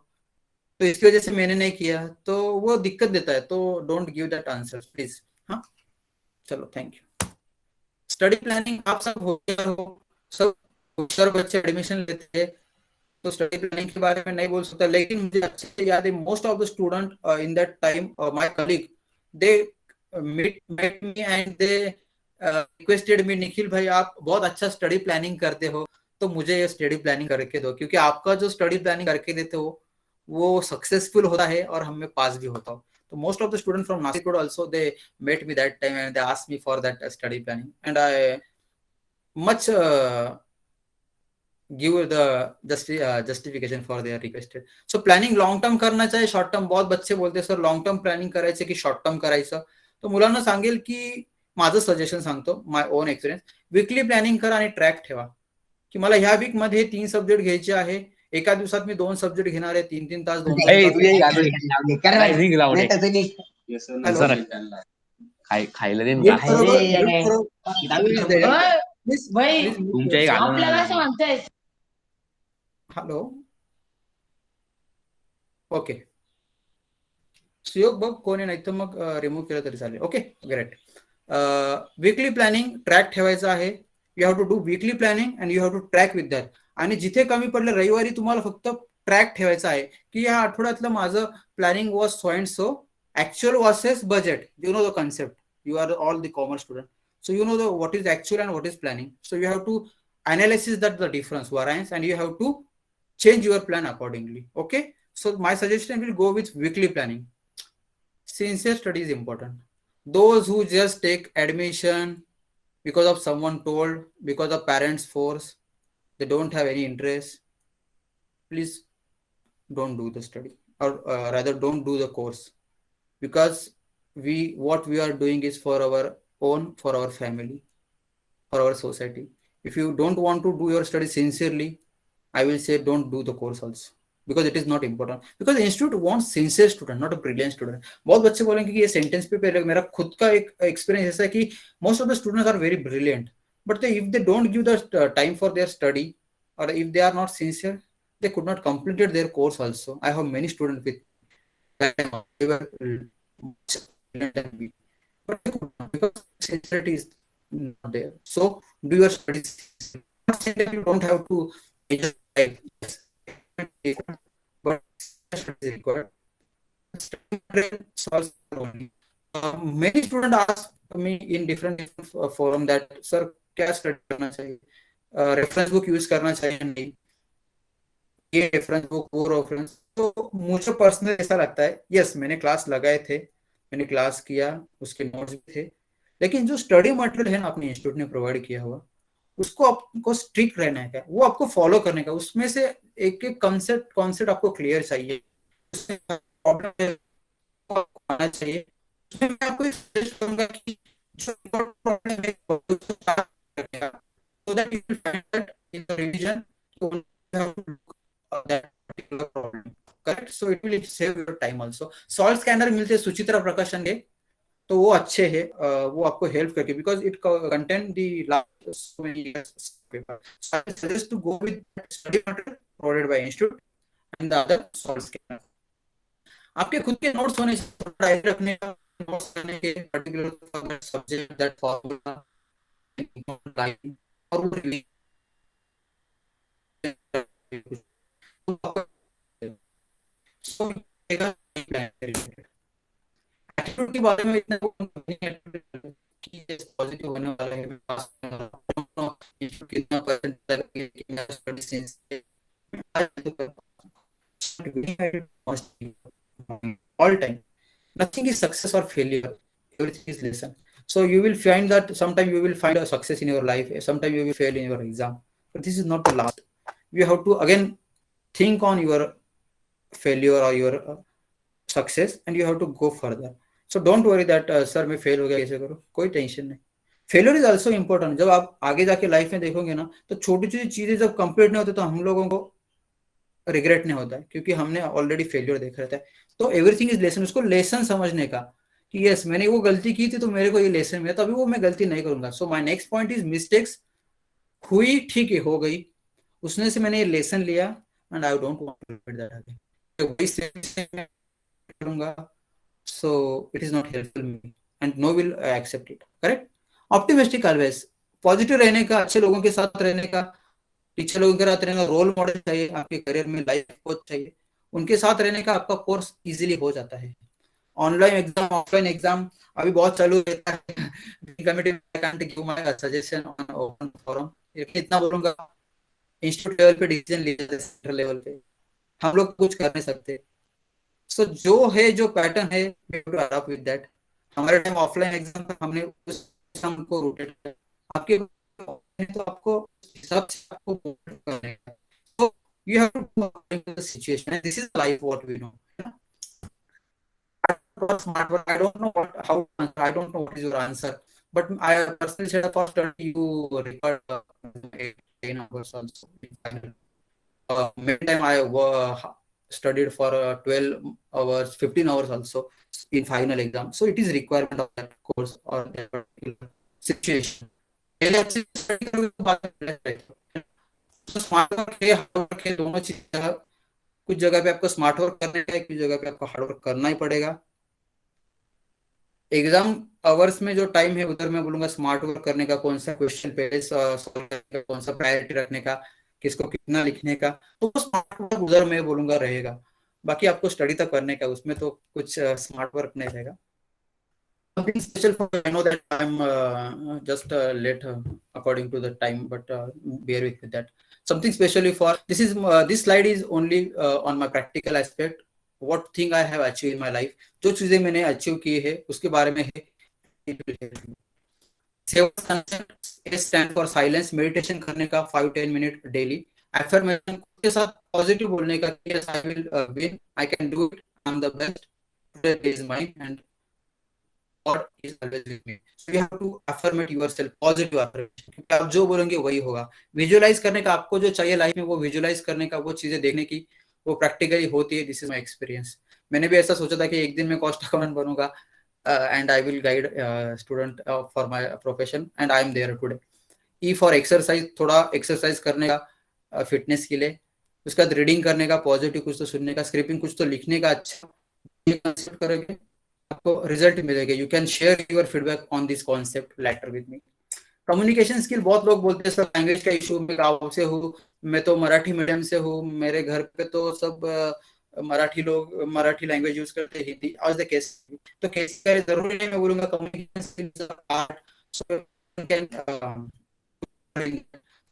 S3: तो इसकी वजह से मैंने नहीं किया, तो वो दिक्कत देता है. तो don't give that answer please. हाँ, चलो थैंक यू. स्टडी प्लानिंग आप सब होशियार हो, सब होशियार बच्चे एडमिशन लेते हैं, तो स्टडी प्लानिंग के बारे में नहीं बोल सकता. लेकिन मुझे अच्छे से याद है, most of the student in that time, my colleague, they met me and they requested me, Nikhil भाई आप बहुत अच्छा स्टडी प्लानिंग करते हो, तो मुझे ये स्टडी प्लानिंग करके दो, क्योंकि आपका जो स्टडी प्लानिंग करके देते हो वो सक्सेसफुल होता है और हम में पास भी होता हो. So most of the students from Nashik also they met me that time and they asked me for that study planning, and I much give the justification for their requested. So planning long term करना चाहिए, short term. बहुत बच्चे बोलते sir long term planning करायचं की short term करायचं. तर मुलांना सांगेल की माझं सजेशन सांगतो, my own experience, weekly planning करा आणि ट्रॅक ठेवा की मला ह्या वीक मध्ये 3 सब्जेक्ट घ्यायचे आहे, एका दिवसात मी 2 सब्जेक्ट घेणार आहे, 3-3 तास 2 हॅलो
S6: खायला दे
S3: हॅलो ओके सुयोग बघ कोणी नाही तर मग रिमूव्ह केलं तरी चालेल. Okay great. Weekly planning track ठेवायचं आहे. You have to do weekly planning and you have to track with that. आणि जिथे कमी पडलं रविवारी तुम्हाला फक्त ट्रॅक ठेवायचा आहे की या आठवड्यातलं माझं planning was so and so actual versus budget. You know the concept. You are all the commerce student, so you know the what is actual and what is planning. So you have to analyze that the difference variance and you have to change your plan accordingly. Okay, so my suggestion will go with weekly planning. Sincere study is important. Those who just take admission because of someone told, because of parents force, they don't have any interest, please don't do the study, or rather don't do the course, because what we are doing is for our own, for our family, for our society. If you don't want to do your study sincerely, I will say don't do the course also, because it is not important. Because the institute wants sincere student, not a brilliant student. बहुत बच्चे बोलेंगे कि ये sentence पे पहले मेरा खुद का एक एक्सपीरियंस ऐसा है कि most of the students are very brilliant, but if they don't give the time for their study, or if they are not sincere, they could not complete their course also. I have many students with that they were much brilliant than me, but they could not, because sincerity is not there. So do your studies. Not saying that you don't have to major life, but studies is required. Study solves only. Many students ask me in different forum that sir क्या study करना चाहिए, reference book use करना चाहिए नहीं, ये reference book वो reference. तो मुझे पर्सनली ऐसा लगता है, यस मैंने क्लास लगाए थे, मैंने क्लास किया, उसके नोट्स भी थे, लेकिन जो स्टडी मटेरियल है ना अपने इंस्टीट्यूट ने प्रोवाइड किया हुआ, उसको आपको स्ट्रिक्ट रहना है, वो आपको फॉलो करने का. उसमें से एक एक कॉन्सेप्ट आपको क्लियर चाहिए, प्रॉब्लम आना चाहिए. उसमें मैं आपको सजेस्ट करूंगा कि जो प्रॉब्लम है उसको start करेगा, so that you will find that in the revision you will have to look at that particular problem. Correct? So it will save your time also. Solve scanner मिलते हैं सुचित्रा प्रकाशन के, तो वो अच्छे है, वो आपको हेल्प करके, because it content the last so many years paper. So I suggest to go with study material provided by institute and the other solve scanner. आपके खुद के नोट्स होने चाहिए, डायरी रखने का, नोट्स करने के पर्टिकुलर सब्जेक्ट दैट फॉर्मूला और वो एटीट्यूड के बारे में इतना कि पॉजिटिव होने वाला है, कितना all time. Nothing is success or failure, everything is lesson. So you will find that sometime you will find a success in your life, sometime you will fail in your exam, but this is not the last. You have to again think on your failure or your success, and you have to go further. So don't worry that sir मैं fail हो गया कैसे करूँ, कोई tension नहीं. Failure is also important. जब आप आगे जाके लाइफ में देखोगे ना, तो छोटी छोटी चीजें जब कंप्लीट नहीं होती तो हम लोगों को रिग्रेट नहीं होता है, क्योंकि हमने ऑलरेडी फेलियर देख रहता है. तो एवरीथिंग इज लेसन. उसको लेसन समझने का कि यस मैंने वो गलती की थी तो मेरे को ये लेसन मिला, तो अभी वो मैं गलती नहीं करूंगा. So my next point is mistakes हुई, ठीक है हो गई, उसने से मैंने ये लेसन लिया and I don't want to repeat that again. करूंगा, so it is not helpful me and no will accept it. Correct? Optimistic always. Positive रहने का, अच्छे लोगों के साथ रहने का, टीचर लोगों के साथ रहने का, रोल मॉडल चाहिए आपके करियर में, लाइफ कोच चाहिए, उनके साथ रहने का आपका कोर्स इजीली हो जाता है. ऑनलाइन एग्जाम, ऑफलाइन एग्जाम अभी बहुत चालू रहता है. Committee can't give my suggestion on open forum. इतना बोलूंगा, इंस्टीट्यूट लेवल पे डिसीजन लिए जाते हैं, सेंटर लेवल पे हम लोग कुछ कर नहीं सकते. सो जो है, जो पैटर्न है, अडॉप्ट विद दैट. हमारे टाइम ऑफलाइन एग्जाम पर हमने उस सिस्टम को रोटेट किया. आपके तो आपको हिसाब से आपको करना है. So you have to according to the situation and this is life what we know. Smart work. I don't know I don't know what is your answer, but I personally said for study you record 8 hours also. meantime I studied for 12 hours, 15 hours also in final exam. So it is requirement of that course or that particular situation. पहले अच्छे से study करोगे तो बाद में relax रहेगा. तो smart work है, हार्ड वर्क है, दोनों चीजें हैं. कुछ जगह पे आपको स्मार्ट वर्क करना है, कुछ जगह पे आपको हार्ड वर्क करना ही पड़ेगा. एग्जाम आवर्स में जो टाइम है उधर मैं बोलूंगा स्मार्ट वर्क करने का, कौन सा क्वेश्चन पहले सॉल्व करने का, कौन सा प्रायोरिटी रखने का, किसको कितना लिखने का, तो वो स्मार्ट वर्क उधर मैं बोलूंगा रहेगा. बाकी आपको स्टडी तक करने का, उसमें तो कुछ स्मार्ट वर्क नहीं रहेगा. Something special for I know that I'm just late according to the time, but bear with that. Something specially for this is this slide is only on my practical aspect. What thing I have achieved in my life, जो चीजें मैंने achieve की है उसके बारे में है. It will help you. Save sunset, S stand for silence, meditation करने का 5-10 मिनट डेली. Affirmation के साथ पॉजिटिव बोलने का, yes I will win, I can do it, I'm the best, today is mine and God is always with me. So you have to affirmate yourself, positive affirmation. क्योंकि आप जो बोलेंगे वही होगा. विजुअलाइज करने का, आपको जो चाहिए लाइफ में वो विजुअलाइज करने का, वो चीजें देखने की, वो प्रैक्टिकली होती है. This is my experience. मैंने भी ऐसा सोचा था कि एक दिन मैं कॉस्ट अकाउंटेंट बनूंगा and I will guide student for my profession and I am there today. E for exercise, थोड़ा एक्सरसाइज करने का फिटनेस के लिए. उसके बाद रीडिंग करने का, पॉजिटिव कुछ तो सुनने का, स्क्रिपिंग कुछ तो लिखने का. अच्छा ये कंसेप्ट करोगे आपको रिजल्ट मिलेगा. You can share your feedback on this concept later with me. Communication skill, बहुत लोग बोलते हैं सर लैंग्वेज का इशू, मैं गाँव से हूँ, मैं तो मराठी मीडियम से हूँ, मेरे घर पे तो सब मराठी लोग मराठी लैंग्वेज यूज करते हैं, हिंदी. आज द केस तो केस का जरूरी नहीं, मैं बोलूंगा communication skills are so you can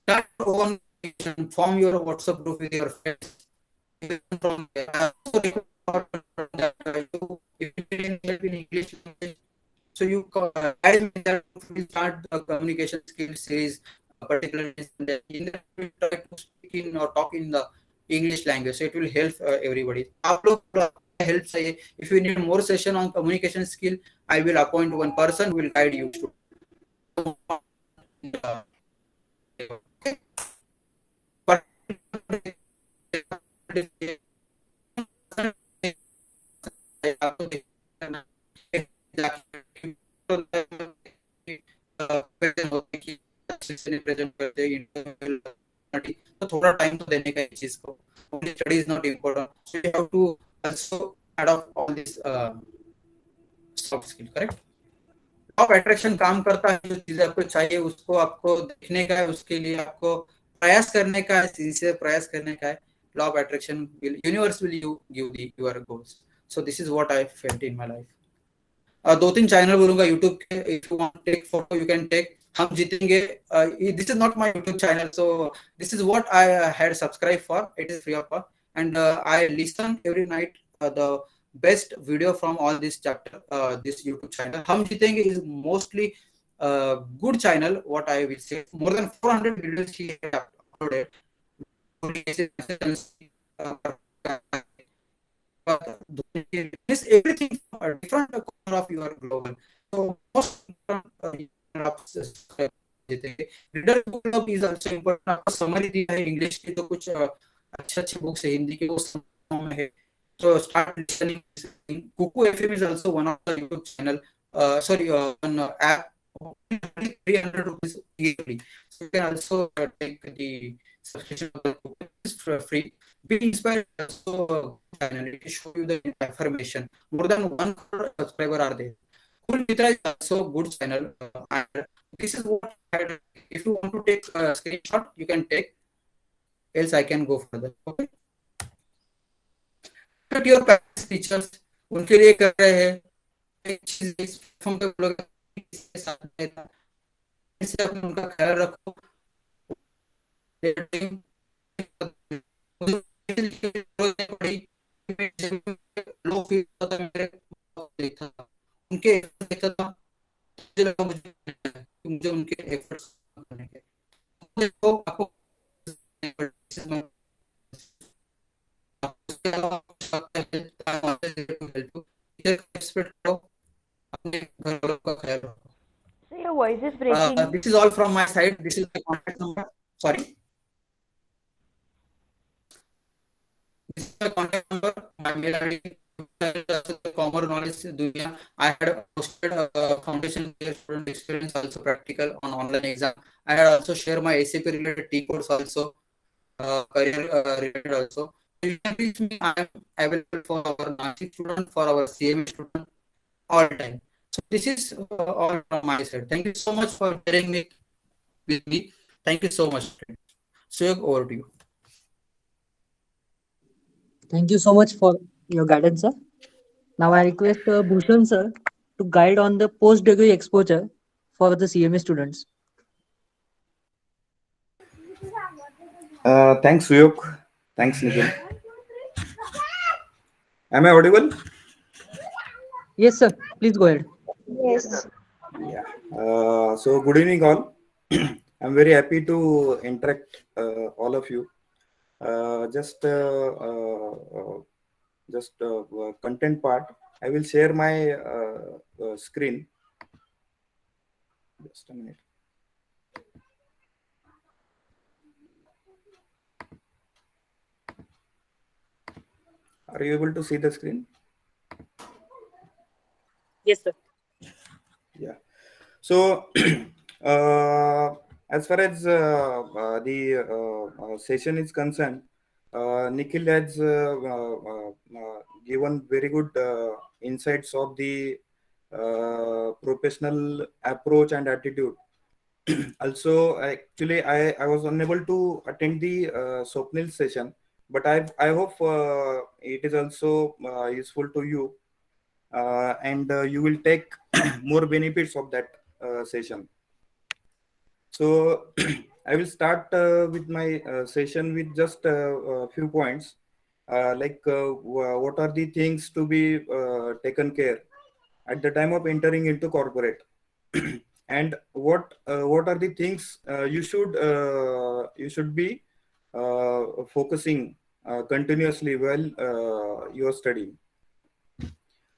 S3: start your own conversation, form your WhatsApp group with your friends. Even from there, I also record from that, if you didn't help in English, so you add me that we start a communication skills series, particularly in that we try to speak in or talk in the English language. So it will help everybody. आप लोग help चाहिए. If you need more session on communication skill, I will appoint one person who will guide you to. Okay. But present करते हैं, तो थोड़ा time तो देने का इस चीज को. only study is not important, so you have to also add up all this soft skill. Correct. Law of attraction काम करता है. जो चीजें आपको चाहिए उसको आपको देखने का है, उसके लिए आपको प्रयास करने का है, सिंसियर प्रयास करने का है. Law of attraction will, universe will you give the your goals. So this is what I felt in my life. 2-3 channel बोलूंगा यूट्यूब के. If you want take photo you can take. हम जीतेंगे. This is not my YouTube channel, so this is what I had subscribe for. It is free of cost and I listen every night the best video from all this chapter, this YouTube channel. Hum Jitenge is mostly good channel. What I will say, more than 400 videos he have uploaded. This everything from a different corner of your global. So most reader book club is also important. आपको summary दी है English की, तो कुछ अच्छे अच्छे books है हिंदी के, वो में है. So start listening. Kuku FM is also one of the YouTube channel. Sorry, one app. 300 rupees yearly. So you can also take the subscription of the Kuku. It's free. Be inspired. Also channel. It will show you the information. More than 1 crore subscriber are there. Cool Mitra is also good channel. And this is what I had. If you want to take a screenshot, you can take. Else I can go further. Okay. Your parents teachers उनके लिए कर रहे हैं. एक चीज इस platform पे लोग इसके साथ देता इससे अपने उनका ख्याल रखो. लोग फील होता मेरे देखा उनके देखा था, मुझे लगा मुझे उनके एफर्ट्स करने के. देखो आपको
S7: So your voice is breaking.
S3: This is all from my side. This is my contact number. Sorry. This is my contact number, my mail ID, the common knowledge dunya. I had posted foundation year student experience also practical on online exam. I had also shared my ACP related T codes also, career related also. You can reach me. I am available for our Nashik student, for our CMA student, all time. So this is all from my side. Thank you so much for bearing me with me. Thank you so much. Suyog, over to you.
S2: Thank you so much for your guidance, sir. Now I request Bhushan sir to guide on the post-degree exposure for the CMA students.
S8: Thanks, Suyok. Thanks, Nikhil. Am I audible?
S2: Yes, sir. Please go ahead.
S7: Yes.
S8: Yeah. So, good evening, all. I'm very happy to interact all of you. Just content part. I will share my screen. Just a minute. Are you able to see the screen?
S2: Yes, sir.
S8: Yeah. So, as far as the session is concerned, Nikhil has given very good insights of the professional approach and attitude. Also, actually, I was unable to attend the Swapnil session, but I hope it is also useful to you, and you will take more benefits of that session. So I will start with my session with just a few points, what are the things to be taken care at the time of entering into corporate, and what are the things you should be focusing continuously while you are studying.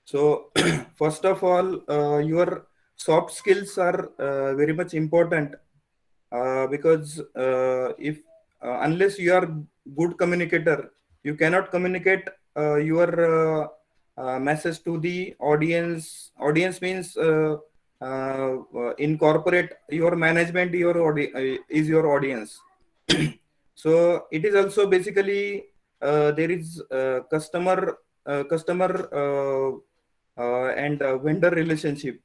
S8: So first of all, your soft skills are very much important, because if unless you are good communicator, you cannot communicate your message to the audience. Audience means in corporate, your management, is your audience. So it is also basically there is customer and vendor relationship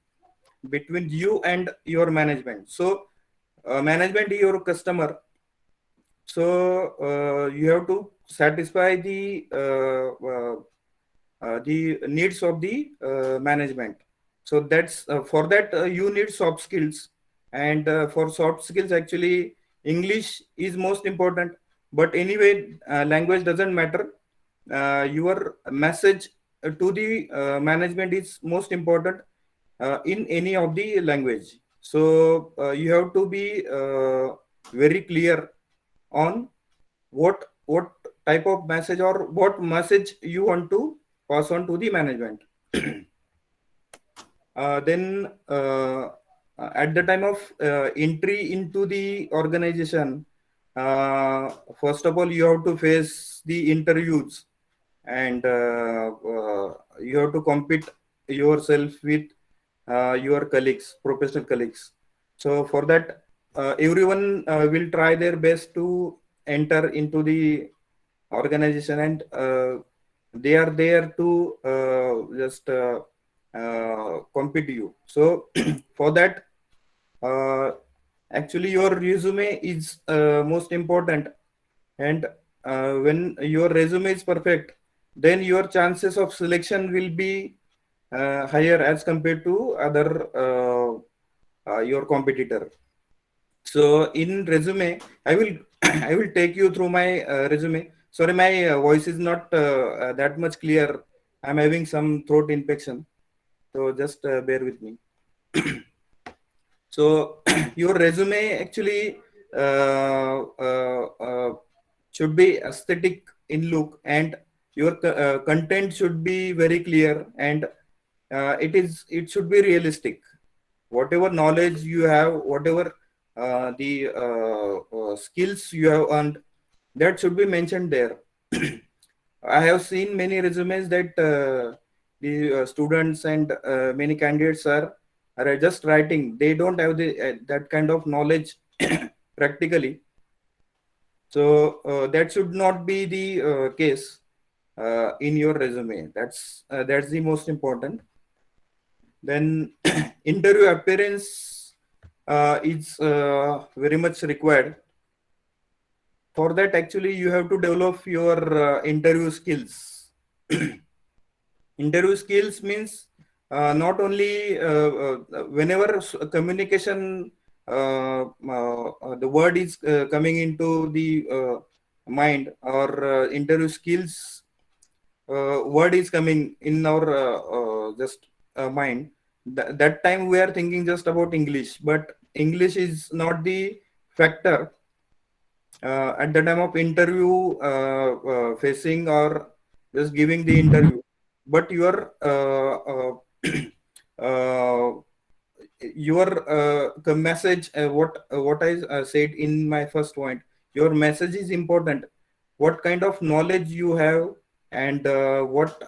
S8: between you and your management. So management is your customer, so you have to satisfy the needs of the management. So that's for that you need soft skills, and for soft skills actually English is most important, but anyway language doesn't matter. Your message to the management is most important in any of the language. So you have to be very clear on what type of message or what message you want to pass on to the management. Then at the time of entry into the organization, first of all you have to face the interviews, and you have to compete yourself with your colleagues, professional colleagues. So for that, everyone will try their best to enter into the organization, and they are there to just compete you. So for that, actually your resume is most important, and when your resume is perfect, then your chances of selection will be higher as compared to other your competitor. So in resume, I will I will take you through my resume. Sorry, my voice is not that much clear. I'm having some throat infection, so just bear with me. So your resume actually should be aesthetic in look, and your content should be very clear, and it should be realistic. Whatever knowledge you have, whatever the skills you have earned, that should be mentioned there. I have seen many resumes that the students and many candidates are just writing. They don't have the that kind of knowledge practically. So that should not be the case in your resume. That's the most important. Then interview appearance is very much required. For that, actually, you have to develop your interview skills. Interview skills means not only whenever communication, the word is coming into the mind, or interview skills word is coming in our just mind. That time we are thinking just about English, but English is not the factor at the time of interview, facing or just giving the interview. But uh, your message, what I said in my first point, your message is important. What kind of knowledge you have, and what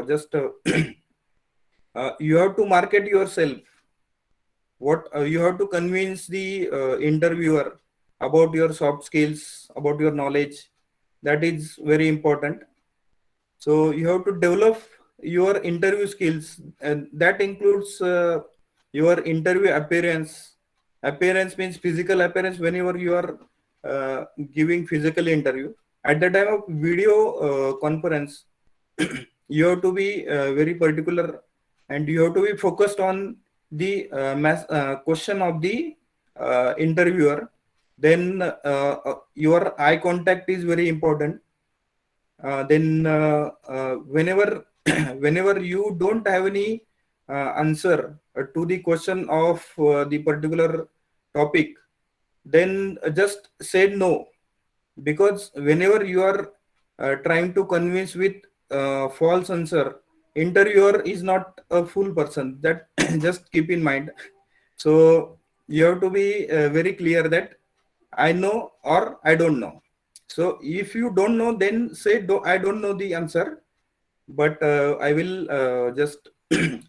S8: just you have to market yourself. What you have to convince the interviewer about your soft skills, about your knowledge. That is very important. So you have to develop your interview skills, and that includes your interview appearance. Appearance means physical appearance. Whenever you are giving physical interview, at the time of video conference, you have to be very particular, and you have to be focused on the question of the interviewer. Then your eye contact is very important. Then whenever whenever you don't have any answer to the question of the particular topic, then just say no. Because whenever you are trying to convince with false answer, interviewer is not a full person. That just keep in mind. So you have to be very clear that I know or I don't know. So if you don't know, then say I don't know the answer, but I will just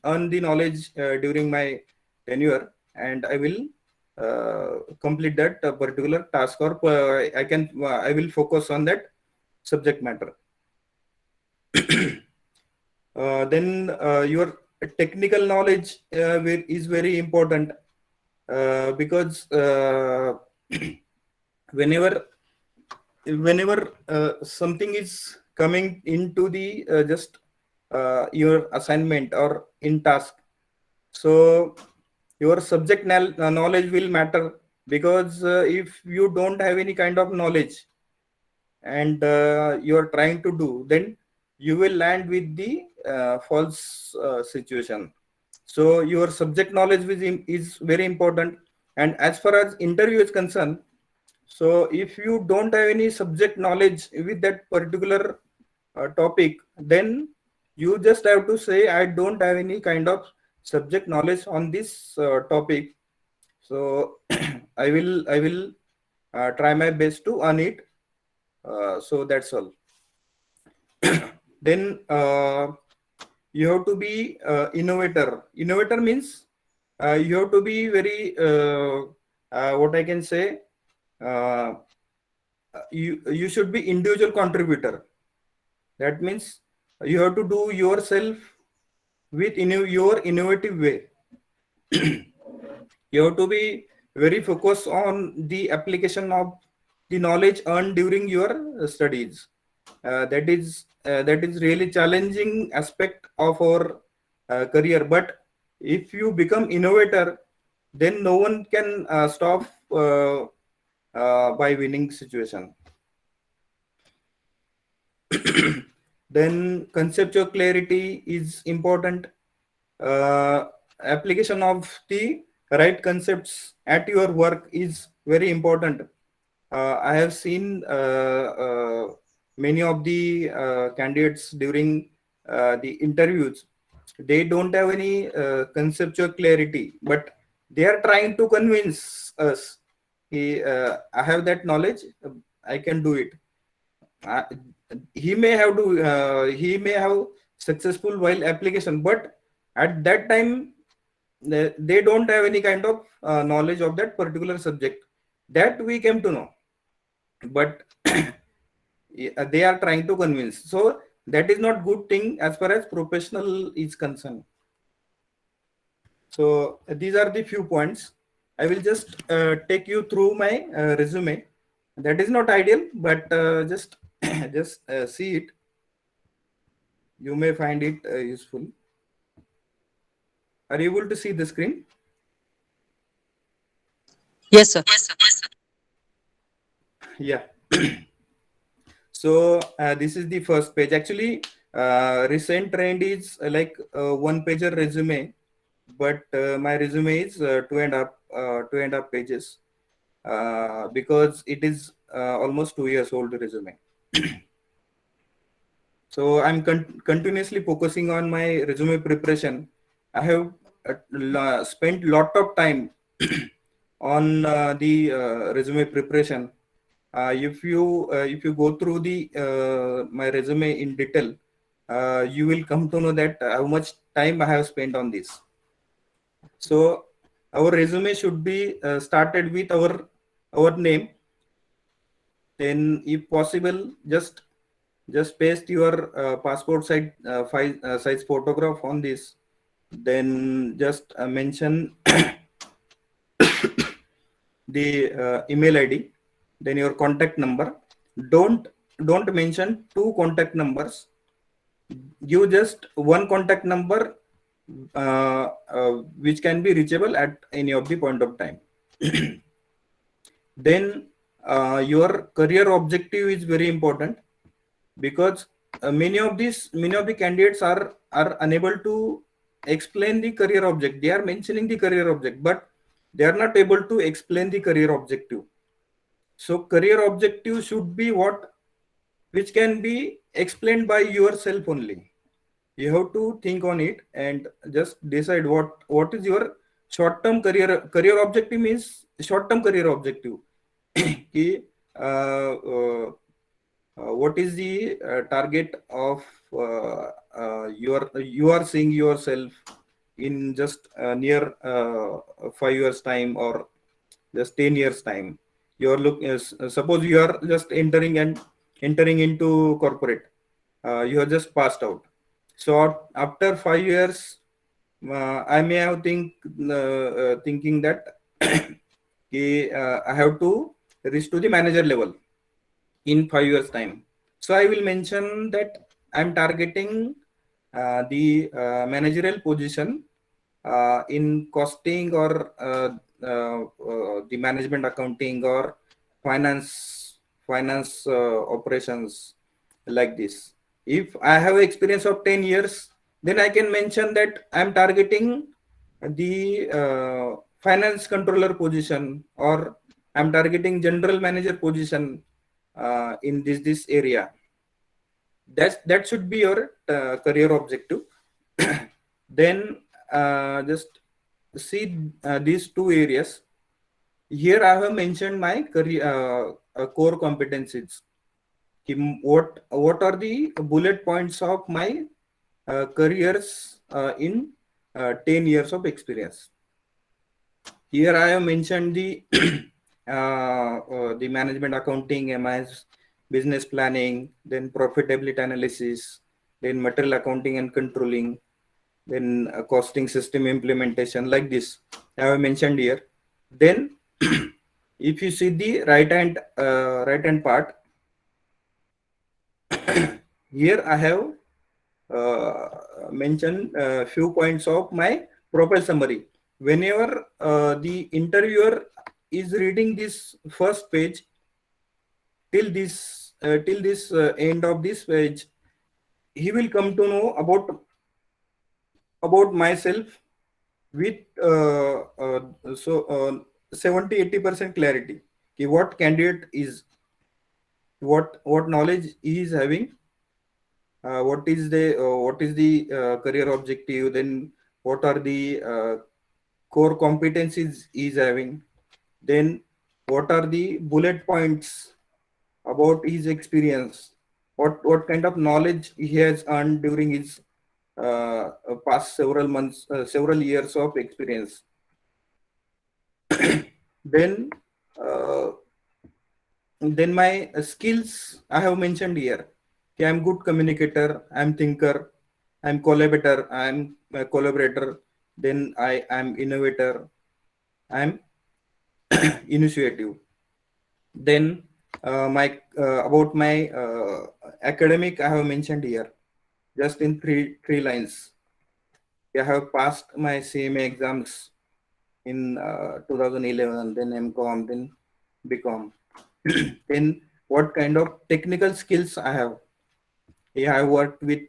S8: earn the knowledge during my tenure, and I will complete that particular task, or I will focus on that subject matter. Then your technical knowledge is very important, because whenever something is coming into the just your assignment or in task, so your subject knowledge will matter. Because if you don't have any kind of knowledge, and you are trying to do, then you will land with the false situation. So your subject knowledge is very important. And as far as interview is concerned, so if you don't have any subject knowledge with that particular topic, then you just have to say, I don't have any kind of subject knowledge on this topic. So I will try my best to earn it. So that's all. Then you have to be innovator. Innovator means you have to be very what I can say, you should be individual contributor. That means you have to do yourself with your innovative way. You have to be very focused on the application of the knowledge earned during your studies. That is really challenging aspect of our career. But if you become innovator, then no one can stop by winning situation. Then conceptual clarity is important. Application of the right concepts at your work is very important. I have seen many of the candidates during the interviews. They don't have any conceptual clarity, but they are trying to convince us, I have that knowledge, I can do it. he may have successful while application, but at that time they don't have any kind of knowledge of that particular subject. That we came to know, but they are trying to convince. So that is not good thing as far as professional is concerned. So these are the few points. I will just take you through my resume. That is not ideal, but just see it. You may find it useful. Are you able to see the screen?
S2: Yes, sir.
S8: Yeah. So this is the first page. Actually, recent trend is like one pager resume, but my resume is two and a half pages because it is almost 2 years old resume. So I'm continuously focusing on my resume preparation. I have spent lot of time on the resume preparation. If you go through the my resume in detail, you will come to know that how much time I have spent on this. So our resume should be started with our name. Then, if possible, just paste your passport size photograph on this. Then just mention the email ID, then your contact number. Don't mention two contact numbers. Give just one contact number which can be reachable at any of the point of time. Then your career objective is very important, because many of the candidates are unable to explain the career object. They are mentioning the career object, but they are not able to explain the career objective. So career objective should be which can be explained by yourself only. You have to think on it and just decide what is your short-term career objective. Means short-term career objective. What is the target of you are seeing yourself in just near 5 years time, or just 10 years time. You are suppose you are just entering into corporate. You have just passed out. So after 5 years, I may have thinking that I have to reach to the manager level in 5 years time. So I will mention that I'm targeting the managerial position in costing, or the management accounting, or finance operations, like this. If I have experience of 10 years, then I can mention that I'm targeting the finance controller position, or I'm targeting general manager position in this area. That should be your career objective. Then just see these two areas. Here I have mentioned my career core competencies. What are the bullet points of my careers in 10 years of experience? Here I have mentioned the the management accounting, MIS, business planning, then profitability analysis, then material accounting and controlling, then costing system implementation, like this I have mentioned here. Then if you see the right hand part, here I have mentioned a few points of my profile summary. Whenever the interviewer is reading this first page till this end of this page, he will come to know about myself with 70-80% clarity. What candidate is, what knowledge he is having, what is the career objective, then what are the core competencies he is having, then what are the bullet points about his experience, what kind of knowledge he has earned during his past several months, several years of experience. Then my skills I have mentioned here. Okay, I'm good communicator, I'm thinker, I'm collaborator, I'm a collaborator, then I am innovator, I'm initiative. Then my about my academic I have mentioned here, just in three lines. I have passed my CMA exams in 2011, then MCOM, then BCom. Then what kind of technical skills I have? Yeah, I worked with,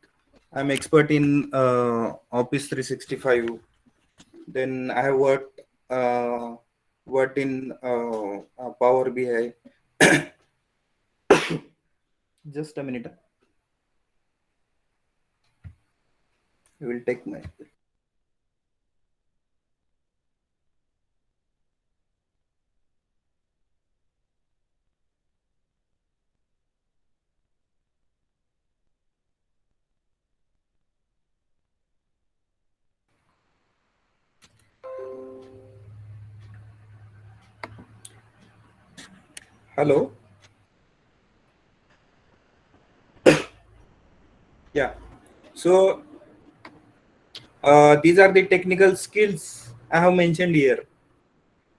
S8: I'm expert in Office 365. Then I have worked in Power BI. Just a minute. I will take my. Hello. Yeah. So these are the technical skills I have mentioned here.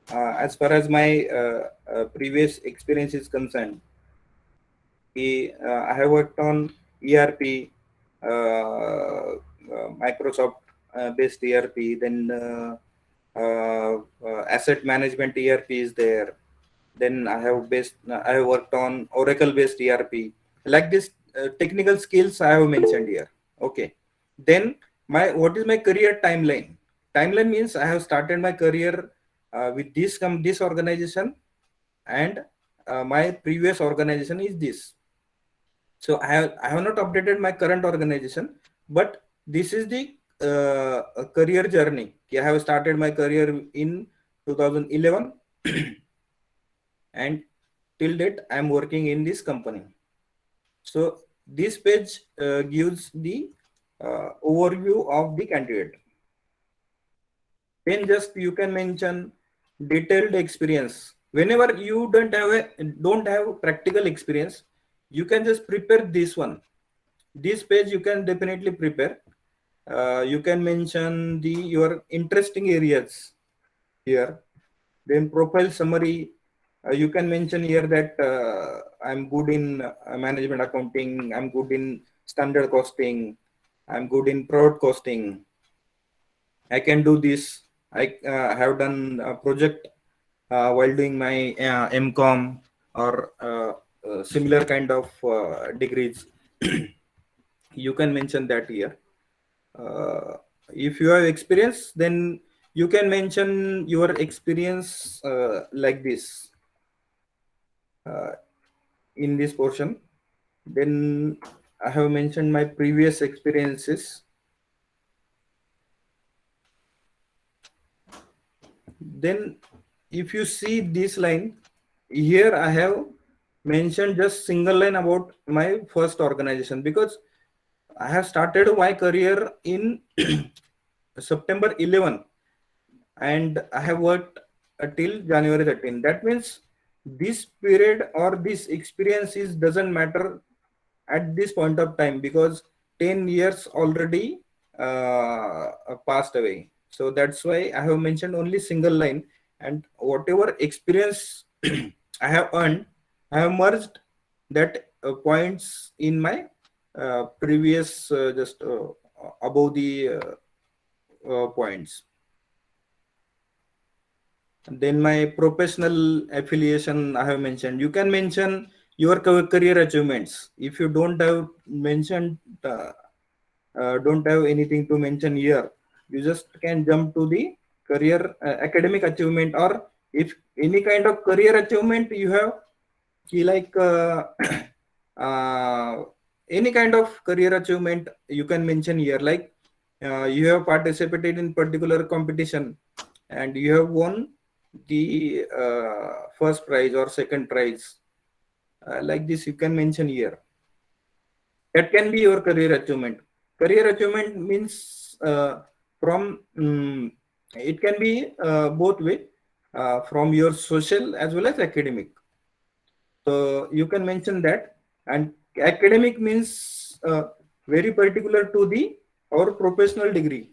S8: As far as my previous experience is concerned, I have worked on ERP, Microsoft based ERP, then asset management ERP is there. Then I have worked on Oracle based ERP. Like this technical skills I have mentioned here. Okay. Then what is my career timeline? Timeline means I have started my career with this organization, and my previous organization is this. So I have not updated my current organization, but this is the career journey. I have started my career in 2011 and till date I am working in this company. So this page gives the overview of the candidate. Then just you can mention detailed experience. Whenever you don't have practical experience, you can just prepare this one. This page you can definitely prepare. You can mention your interesting areas here. Then profile summary. You can mention here that I'm good in management accounting. I'm good in standard costing. I'm good in product costing. I can do this. I have done a project while doing my MCOM or similar kind of degrees. You can mention that here. If you have experience, then you can mention your experience like this in this portion. Then I have mentioned my previous experiences. Then if you see this line here, I have mentioned just single line about my first organization, because I have started my career in September 11 and I have worked till January 13. That means this period or this experiences doesn't matter at this point of time, because 10 years already passed away. So that's why I have mentioned only single line, and whatever experience I have earned, I have merged that points in my previous just above the points. Then my professional affiliation I have mentioned. You can mention your career achievements. If you don't have mentioned, don't have anything to mention here, you just can jump to the career academic achievement, or if any kind of career achievement you have, like any kind of career achievement you can mention here, like you have participated in particular competition and you have won the first prize or second prize, like this you can mention here. That can be your career achievement. Career achievement means it can be both way, from your social as well as academic. So you can mention that. And academic means very particular to the or professional degree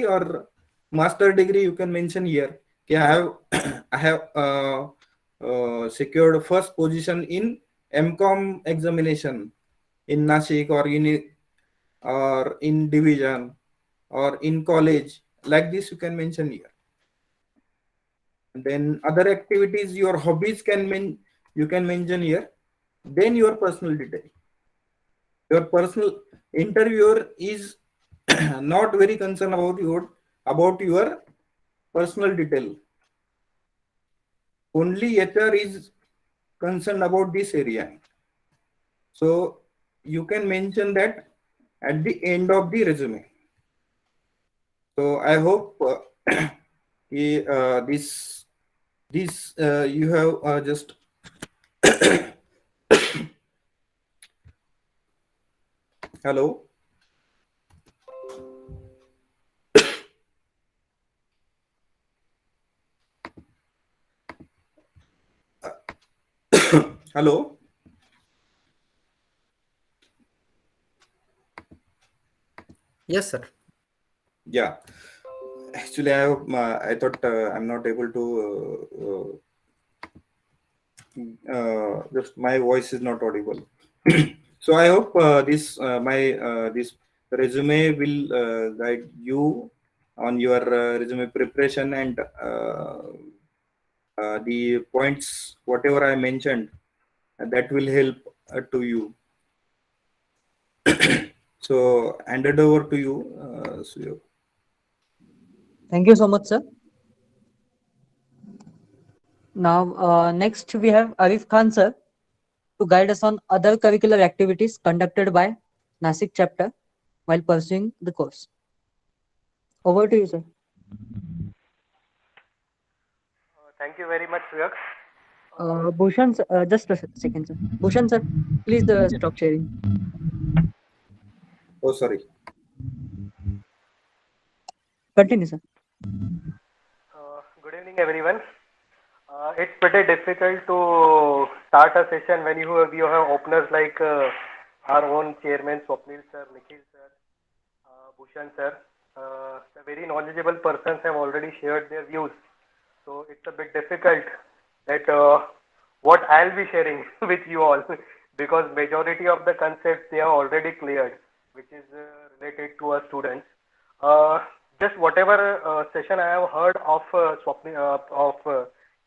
S8: or master degree. You can mention here. Okay, I have I have secured first position in MCOM examination in Nashik or in division or in college. Like this, you can mention here. And then other activities, your hobbies you can mention here. Then your personal detail. Your personal interviewer is not very concerned about your personal detail. Only HR is concerned about this area. So you can mention that at the end of the resume. So I hope this you have just hello. Hello.
S3: Yes, sir.
S8: Yeah. Actually, I thought I'm not able to. Just my voice is not audible. So I hope this resume will guide you on your resume preparation and the points whatever I mentioned that will help to you. So handed over to you, Suyo.
S2: Thank you so much, sir. Now, next we have Arif Khan, sir, to guide us on other curricular activities conducted by Nasik chapter while pursuing the course. Over to you, sir.
S9: Thank you very much, Suyak.
S2: Bhushan, just a second, sir. Bhushan, sir, please stop sharing.
S8: Oh, sorry.
S2: Continue, sir.
S9: Good evening, everyone. It's pretty difficult to start a session when you have openers like our own chairman, Swapnil sir, Nikhil sir, Bhushan sir. The very knowledgeable persons have already shared their views. So it's a bit difficult that what I'll be sharing with you all because majority of the concepts they are already cleared, which is related to our students. Uh, just whatever session I have heard of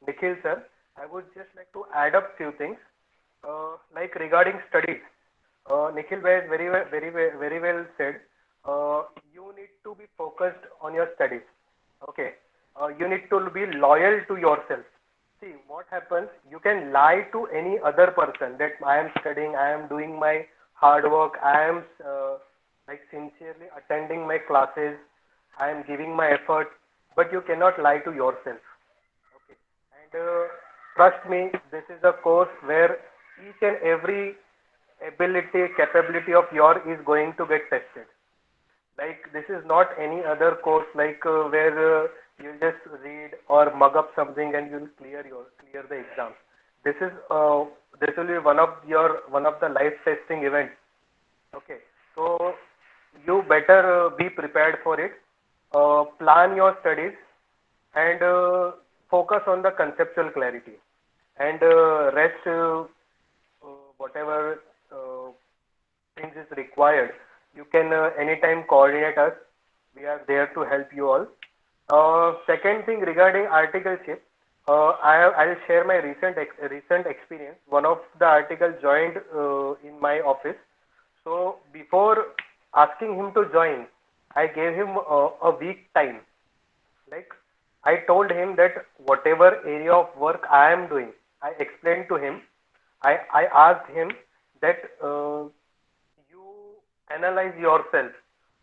S9: Nikhil sir, I would just like to add up few things like regarding studies. Nikhil bhai has very well said. You need to be focused on your studies. Okay. You need to be loyal to yourself. See what happens. You can lie to any other person that I am studying, I am doing my hard work, I am like sincerely attending my classes, I am giving my effort, but you cannot lie to yourself. Okay. And trust me, this is a course where each and every ability, capability of yours is going to get tested. Like this is not any other course like where you just read or mug up something and you'll clear the exam. This is this will be one of the life testing events. Okay, so you better be prepared for it. Plan your studies and focus on the conceptual clarity and rest whatever things is required. You can anytime coordinate us. We are there to help you all. Second thing regarding articleship, I'll share my recent experience. One of the articles joined in my office. So before asking him to join, I gave him a week time. Like I told him that whatever area of work I am doing, I explained to him. I asked him that you analyze yourself.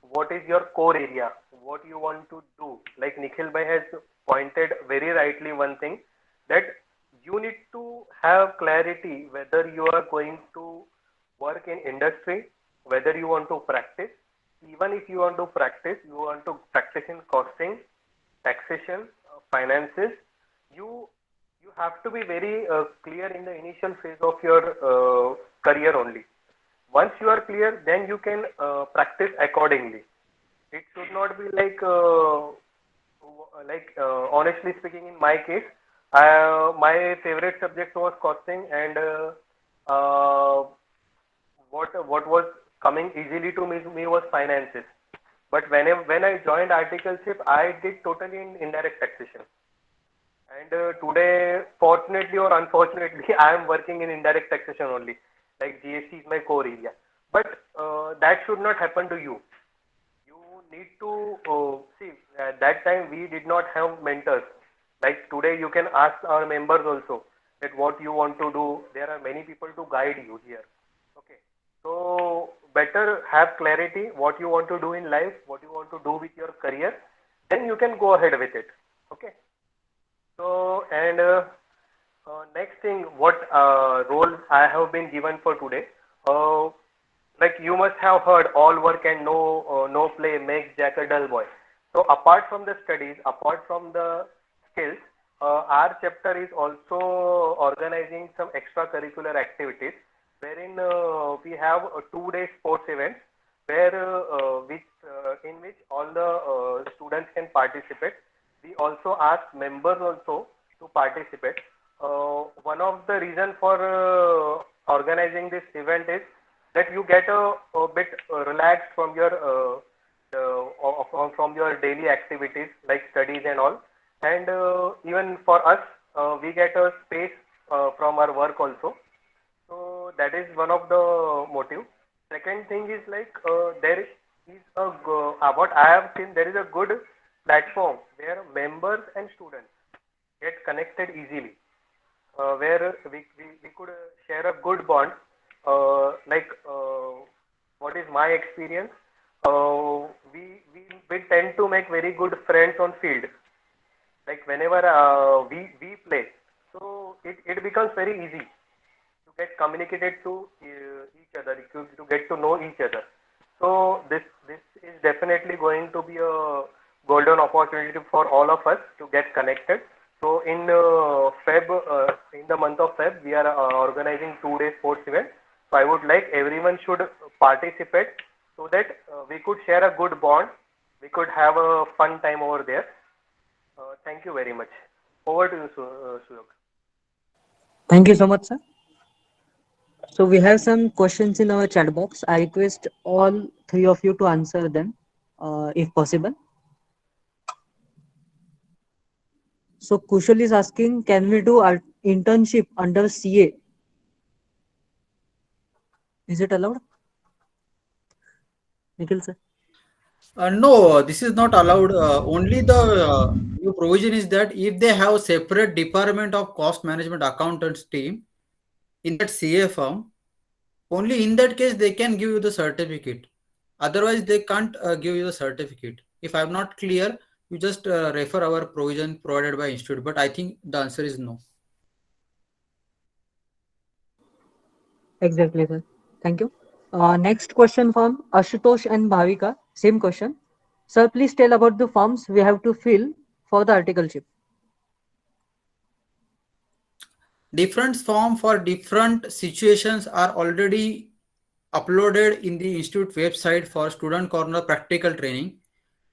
S9: What is your core area? What you want to do? Like Nikhil Bhai has pointed very rightly one thing that you need to have clarity whether you are going to work in industry, whether you want to practice, even if you want to practice, you want to practice in costing, taxation, finances, you you have to be very clear in the initial phase of your career only. Once you are clear, then you can practice accordingly. It should not be honestly speaking, in my case, my favorite subject was costing, and what was coming easily to me was finances. But when I joined articleship, I did totally in indirect taxation. And today, fortunately or unfortunately, I am working in indirect taxation only. Like GST is my core area. But that should not happen to you. You need to see. At that time, we did not have mentors. Like today, you can ask our members also that what you want to do. There are many people to guide you here. Okay. So better have clarity what you want to do in life, what you want to do with your career, then you can go ahead with it. Okay. So, and next thing, what role I have been given for today? Uh, like you must have heard, all work and no play makes Jack a dull boy. So, apart from the studies, apart from the skills, our chapter is also organizing some extracurricular activities, wherein we have a 2 day sports event, where in which all the students can participate. We also ask members also to participate. One of the reason for organizing this event is that you get a bit relaxed from your from your daily activities like studies and all, and even for us, we get a space from our work also. So that is one of the motive. Second thing is like there is what I have seen, there is a good platform where members and students get connected easily, where we could share a good bond. What is my experience? We tend to make very good friends on field. Like whenever we play, so it becomes very easy to get communicated to each other, to get to know each other. So this is definitely going to be a golden opportunity for all of us to get connected. So in the month of Feb, we are organizing 2 day sports event. So I would like everyone should participate so that we could share a good bond. We could have a fun time over there. Thank you very much. Over to you, Suyog.
S2: Thank you so much, sir. So we have some questions in our chat box. I request all three of you to answer them, if possible. So Kushal is asking, can we do our internship under CA? Is it allowed? Nikhil sir.
S3: No, this is not allowed. Only the new provision is that if they have separate department of cost management accountants team in that CA firm, only in that case they can give you the certificate. Otherwise, they can't give you the certificate. If I'm not clear, you just refer our provision provided by institute. But I think the answer is no.
S2: Exactly, sir. Thank you. Next question from Ashutosh and Bhavika. Same question. Sir, please tell about the forms we have to fill for the articleship.
S3: Different form for different situations are already uploaded in the institute website for student corner practical training.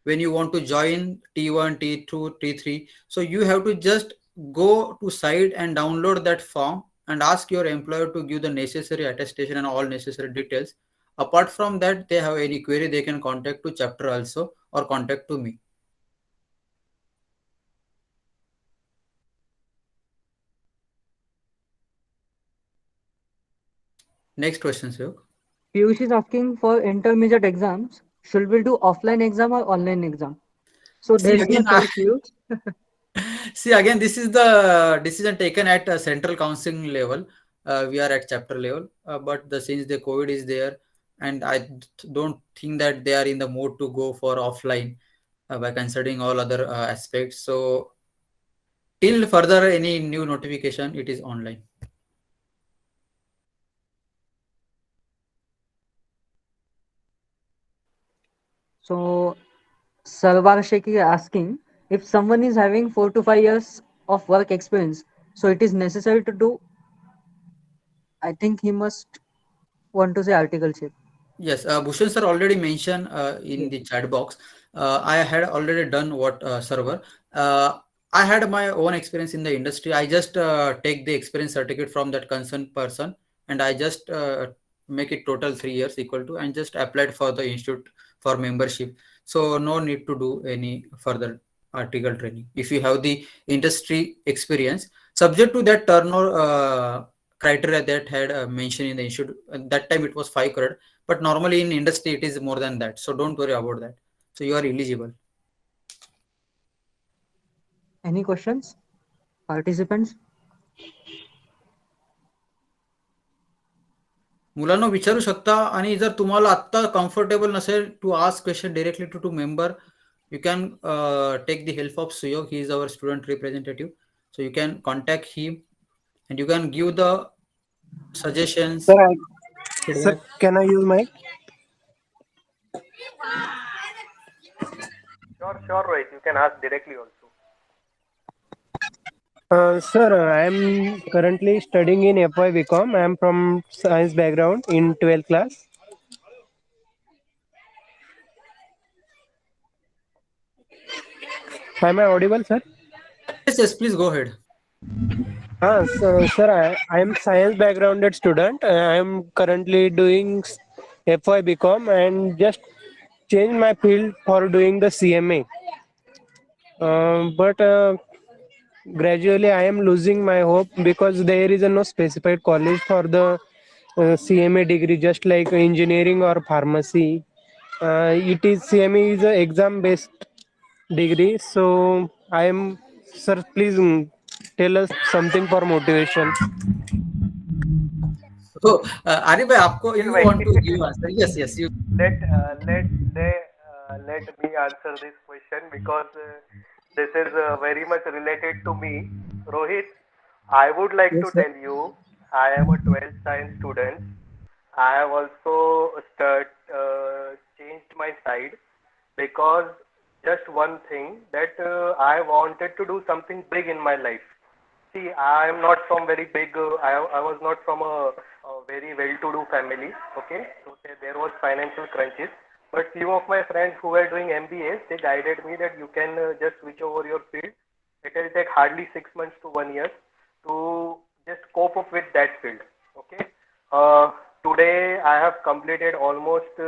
S3: When you want to join T1, T2, T3, so you have to just go to site and download that form and ask your employer to give the necessary attestation and all necessary details. Apart from that, they have any query, they can contact to chapter also or contact to me. Next question, sir.
S2: Piyush is asking for intermediate exams. Should we do offline exam or online exam? So
S3: See
S2: there is no
S3: again,
S2: choice, Piyush.
S3: see again, this is the decision taken at a central counseling level. We are at chapter level, but since the COVID is there, and I don't think that they are in the mood to go for offline by considering all other aspects. So till further any new notification, it is online.
S2: So Salvar Sheikh is asking if someone is having 4 to 5 years of work experience, so it is necessary to do. I think he must want to say articleship.
S3: Yes, Bhushan sir already mentioned in
S2: Yes.
S3: the chat box. I had already done what server. I had my own experience in the industry. I just take the experience certificate from that concerned person, and I just make it total 3 years equal to, and just applied for the institute for membership. So no need to do any further article training. If you have the industry experience, subject to that turnover criteria that had mentioned in the institute. At that time it was 5 crore, but normally in industry it is more than that, so don't worry about that. So you are eligible.
S2: Any questions, participants?
S3: मुलांना विचारू शकता, आणि जर तुम्हाला आत्ता comfortable नसेल to ask question directly to member, you can take the help of Suyog. He is our student representative, so you can contact him and you can give the suggestions,
S10: Sir, sir,
S3: feedback.
S10: can I use my?
S9: Sure, Rohit. You can ask directly also.
S10: Sir, I am currently studying in FY BCom. I am from science background in 12th class. Am I audible, sir?
S3: Yes, please go ahead.
S10: Sir, I am science backgrounded student. I am currently doing FY BCom and just changed my field for doing the CMA. But gradually I am losing my hope because there is no specified college for the CMA degree, just like engineering or pharmacy. It is CMA is a exam based degree. So I am, sir, please tell us something for motivation.
S3: So Arif bhai, आपको
S9: Nikhil
S3: you
S9: bhai,
S3: want to give answer? Yes, you.
S9: let uh, let let me answer this question because this is very much related to me. Rohit, I would like to
S2: Yes, sir.
S9: tell you, I am a 12th science student. I have also changed my side because just one thing that I wanted to do something big in my life. See, I am not from very big. I was not from a very well-to-do family. Okay, so there was financial crunches. But few of my friends who were doing MBAs, they guided me that you can just switch over your field. It will take hardly 6 months to 1 year to just cope up with that field. Okay. Today I have completed almost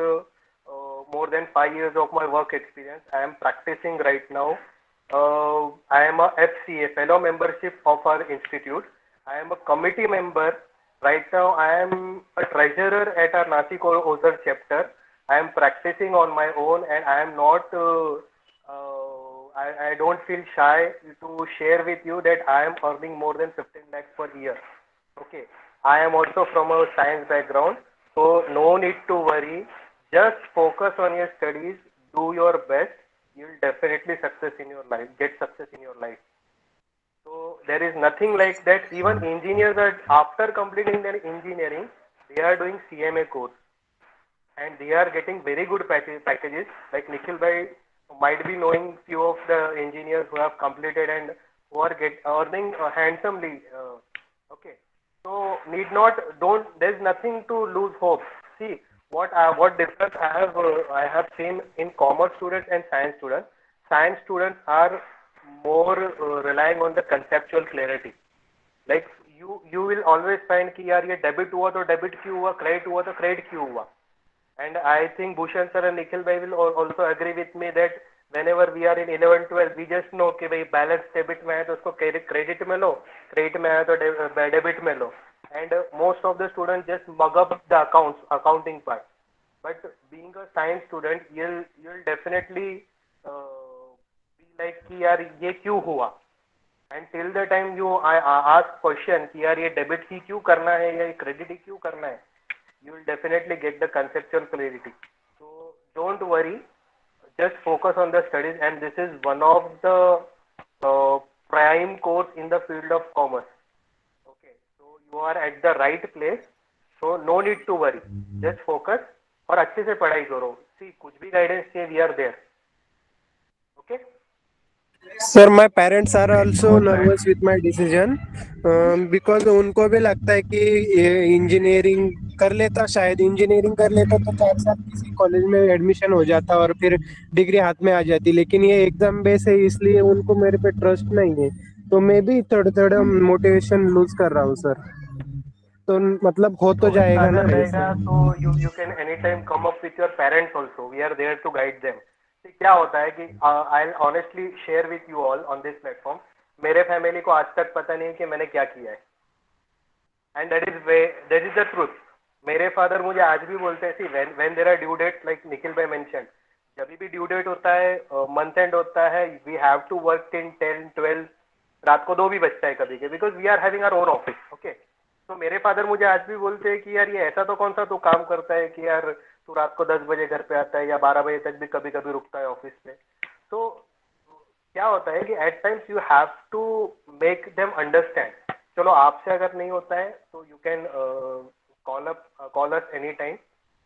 S9: more than 5 years of my work experience. I am practicing right now. I am a FCA, fellow membership of our institute. I am a committee member. Right now, I am a treasurer at our Untitled chapter. I am practicing on my own, and I am not. I don't feel shy to share with you that I am earning more than 15 lakhs per year. Okay. I am also from a science background, so no need to worry. Just focus on your studies, do your best. You'll definitely success in your life, get success in your life. So there is nothing like that. Even engineers are after completing their engineering, they are doing CMA course and they are getting very good packages. Like Nikhil bhai might be knowing few of the engineers who have completed and who are earning handsomely. Okay, so need not don't. There's nothing to lose hope. See what difference I have seen in commerce students and science students. Science students are more relying on the conceptual clarity. Like you will always find कि यार ये debit हुआ तो debit क्यों हुआ, credit हुआ तो credit क्यों हुआ. And I think Bhushan sir and Nikhil bhai will also agree with me that whenever we are in 11, 12, we just know कि भाई balance debit में है तो उसको credit में लो, credit में है तो debit में लो. And most of the students just mug up the accounting part. But being a science student, you'll definitely be like कि यार ये क्यों हुआ. And till the time you ask question कि यार ये debit ही क्यों करना है या ये credit ही क्यों करना है, you will definitely get the conceptual clarity. So don't worry, just focus on the studies, and this is one of the prime course in the field of commerce. Okay, so you are at the right place, so no need to worry. Just focus और अच्छे से पढ़ाई करो. see, कुछ भी guidance चाहिए, we are there. Okay.
S10: Sir my parents are also nervous with my decision because उनको भी लगता है कि इंजीनियरिंग कर लेता, शायद इंजीनियरिंग कर लेता तो 4 साल किसी कॉलेज में एडमिशन हो जाता और फिर डिग्री हाथ में आ जाती, लेकिन ये एग्जाम बेस है इसलिए उनको मेरे पे ट्रस्ट नहीं है, तो मैं भी थोड़ा थोड़ा मोटिवेशन लूज कर रहा हूँ सर। तो मतलब हो तो जाएगा ना
S9: अगर
S10: ऐसे?
S9: रहेगा तो you can anytime come up with your parents also. We are there to guide them. See, क्या होता है कि I'll honestly share with you all on this platform. मेरे फैमिली को आज तक पता नहीं कि मैंने क्या किया है, and that is the truth. मेरे फादर मुझे आज भी बोलते हैं, see when there are due dates like Nikhil भाई mentioned, जब भी ड्यू डेट होता है, मंथ एंड होता है, we have to work till 10-12, रात को 2 भी बजता है कभी के, because we are having our own office. Okay, तो मेरे फादर मुझे आज भी बोलते हैं कि यार ये ऐसा तो कौन सा तू काम करता है कि यार तू रात को 10 बजे घर पे आता है या 12 बजे तक भी कभी कभी रुकता है ऑफिस में. तो क्या होता है कि at times you have to make them understand. चलो आपसे अगर नहीं होता है तो you can call us any time.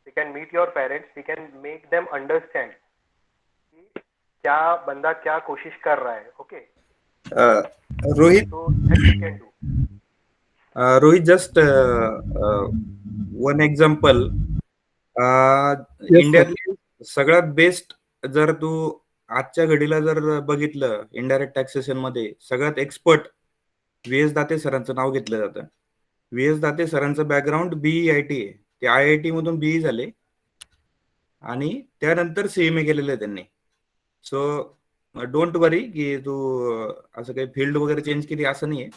S9: We can meet your parents, we can make them understand कि क्या बंदा क्या कोशिश कर रहा है. ओके,
S8: Rohit,
S9: तो that we can do.
S8: Rohit, just one example.
S10: Yes, sir.
S8: इंडियातली सगळ्यात बेस्ट जर तू आजच्या घडीला जर बघितलं इनडायरेक्ट टॅक्सेशन मध्ये सगळ्यात एक्सपर्ट व्ही.एस. दाते सरांचं नाव घेतलं जातं. व्ही.एस. दाते सरांचं बॅकग्राऊंड BEIT आहे. ते IIT मधून BE झाले आणि त्यानंतर CMA केलेलं आहे त्यांनी. सो डोंट वरी की तू असं काही फील्ड वगैरे चेंज केली असं नाहीये.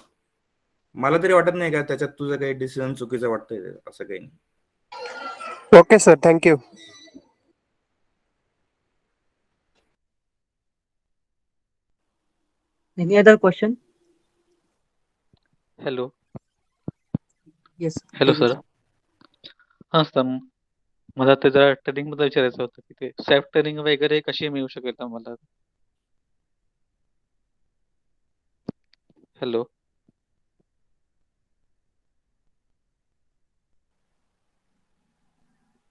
S8: मला तरी वाटत नाही का त्याच्यात तुझं काही डिसिजन चुकीचं वाटतंय असं काही नाही.
S10: Okay sir, thank you.
S2: Any other question?
S11: Hello.
S2: Yes,
S11: hello
S2: Tejas.
S11: Sir. हां सर, मला ते जरा ट्रेनिंग बद्दल विचारायचं होतं की ते सेल्फ ट्रेनिंग वगैरे कशी मिळू शकेल आम्हाला? हॅलो.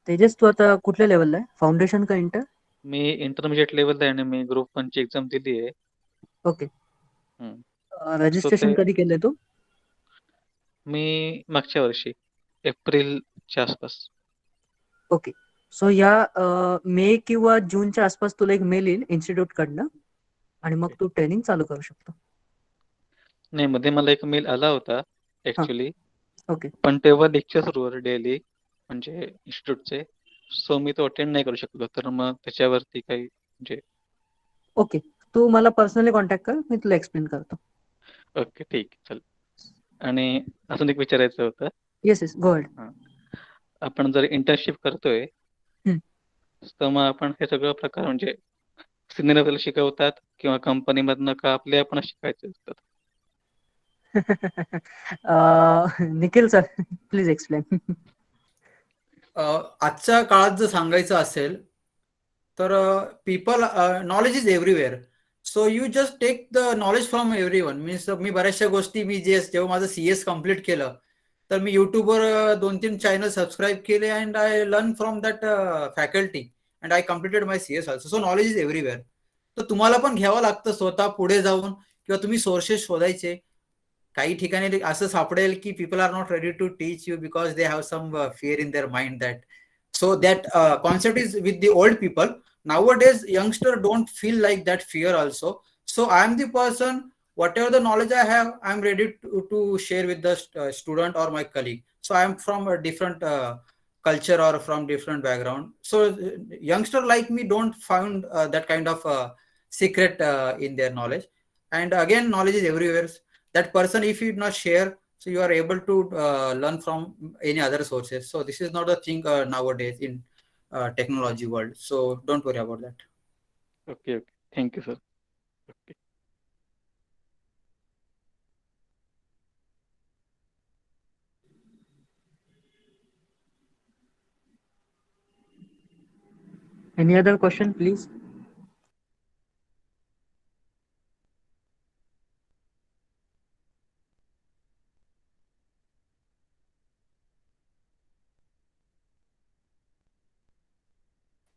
S2: तेजस, तू आता कुठल्या लेवलला आहे? फाउंडेशन का इंटर?
S11: मी इंटरमिजिएट लेवलला आहे आणि मी ग्रुप 1 ची एक्झाम दिली आहे.
S2: ओके.
S11: हम्म.
S2: रजिस्ट्रेशन कधी केलंय तू?
S11: मी मागच्या वर्षी एप्रिलच्या आसपास.
S2: ओके. सो या मे किंवा जूनच्या आसपास तुला एक मेल येईल इन्स्टिट्यूट कडनं आणि मग तू ट्रेनिंग चालू करू शकतो.
S11: नाही, मध्ये मला एक मेल आला होता ऍक्च्युली,
S2: ओके.
S11: पण तेव्हा लेक्चर सुरू होते डेली म्हणजे इन्स्टिट्यूटचे, सो मी तो अटेंड नाही करू शकलो. तर मग त्याच्यावरती काही म्हणजे
S2: ओके, तू मला पर्सनली कॉन्टॅक्ट कर, मी तुला एक्सप्लेन करतो.
S11: ओके, ठीक आहे, चालेल. आणि अजून एक विचारायचं होतं.
S2: Yes yes, go ahead.
S11: आपण जर इंटर्नशिप करतोय तर मग आपण हे सगळं प्रकार म्हणजे सिनियर लेवल शिकवतात किंवा कंपनीमधनं का आपले आपण शिकायचे असतात?
S2: Nikhil sir, please explain.
S3: आजच्या काळात जर सांगायचं असेल तर people knowledge is everywhere. So you just take the knowledge from everyone. Means मी बऱ्याचशा गोष्टी जेव्हा माझं CS कम्प्लीट केलं तर मी युट्यूबवर 2-3 चॅनल सबस्क्राईब केले and I learn from that faculty and I completed my CS also. So knowledge is everywhere. तर तुम्हाला पण घ्यावं लागतं स्वतः पुढे जाऊन किंवा तुम्ही सोर्सेस शोधायचे. काही ठिकाणी असं सापडेल की people are not ready to teach you because they have some fear in their mind that. So that concept is with the old people. Nowadays, youngster don't feel like that fear also. So I am the person, whatever the knowledge I have, I am ready to share with the student or my colleague. So I am from a different culture or from different background. So youngster like me don't find that kind of secret in their knowledge. And again, knowledge is everywhere. That person, if you not share, so you are able to learn from any other sources. So this is not a thing nowadays in technology world. So don't worry about that.
S11: Okay, okay. Thank you, sir. Okay.
S2: Any other question, please?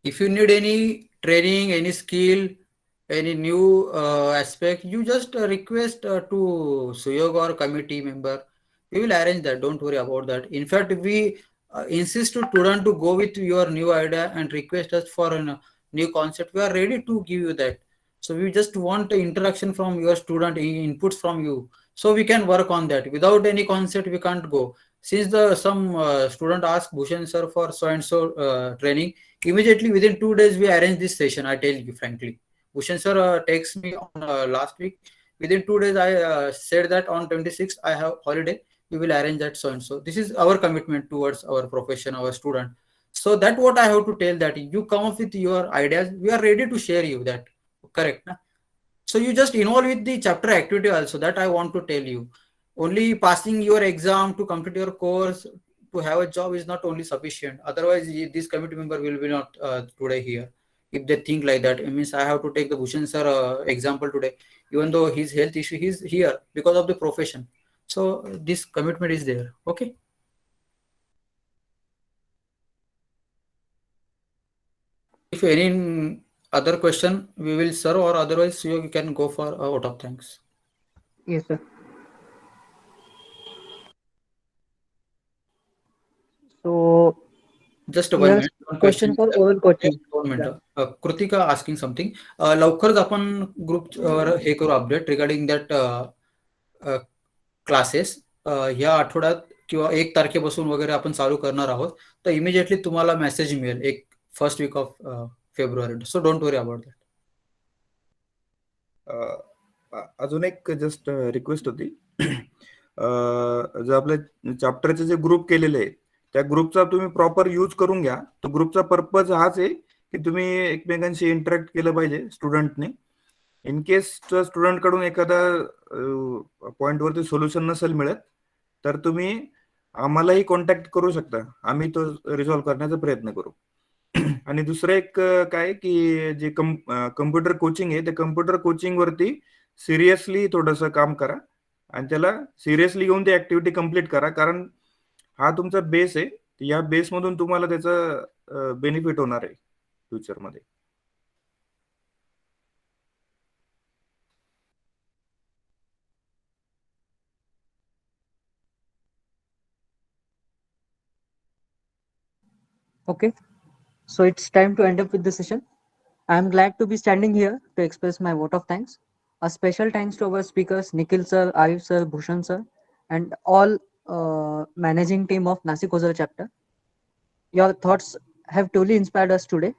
S3: If you need any training, any skill, any new aspect, you just request to Suyog or committee member. We will arrange that. Don't worry about that. In fact, we insist to student to go with your new idea and request us for a new concept. We are ready to give you that. So we just want the interaction from your student, inputs from you, so we can work on that. Without any concept, we can't go. Since the some student asked Bhushan sir for so and so training, immediately within 2 days we arrange this session. I tell you frankly, Bhushan sir takes me on last week. Within 2 days, I said that on 26th I have holiday. We will arrange that so and so. This is our commitment towards our profession, our student. So that what I have to tell, that you come up with your ideas. We are ready to share you that. Correct. Na? So you just involve with the chapter activity also. That I want to tell you. Only passing your exam to complete your course to have a job is not only sufficient. Otherwise, this committee member will be not today here. If they think like that, it means I have to take the Bhushan sir example today. Even though his health issue, he's here because of the profession. So this commitment is there. Okay. If any other question, we will serve, or otherwise you can go for a vote of thanks.
S2: Yes, sir. So
S3: just
S2: we
S3: one
S2: have
S3: minute, one
S2: question
S3: question.
S2: for oral coaching.
S3: One minute.
S2: Yeah.
S3: Kritika asking something. लवकरच आपण group हे करू update regarding that classes. ह्या आठवड्यात किंवा 1 तारखेपासून वगैरे आपण चालू करणार आहोत. तर इमिजिएटली तुम्हाला मेसेज मिळेल एक first week of February. So don't worry about that.
S8: अजून एक जस्ट रिक्वेस्ट होती. जो आपल्या चॅप्टरचे जे ग्रुप केलेले आहे त्या ग्रुपचा तुम्ही प्रॉपर यूज करून घ्या. तो ग्रुपचा पर्पज हाच आहे की तुम्ही एकमेकांशी इंटरॅक्ट केलं पाहिजे स्टुडंटने. इन केस स्टुडंट कडून एखादा पॉइंटवरती सोल्युशन नसेल मिळत तर तुम्ही आम्हालाही कॉन्टॅक्ट करू शकता. आम्ही तो रिझॉल्व्ह करण्याचा प्रयत्न करू. आणि दुसरं एक काय की जे कम्प्युटर कोचिंग आहे त्या कम्प्युटर कोचिंग वरती सिरियसली थोडंसं काम करा आणि त्याला सिरियसली घेऊन ती ऍक्टिव्हिटी कम्प्लीट करा. कारण हा तुमचा बेस आहे. या बेसमधून तुम्हाला त्याचा बेनिफिट होणार आहे फ्युचरमध्ये.
S2: Okay. So it's time to end up with the session. I am glad to be standing here to express my vote of thanks. A special thanks to our speakers Nikhil sir, Ayush sir, Bhushan sir, and all managing team of Nasik Ozar chapter. Your thoughts have truly inspired us today.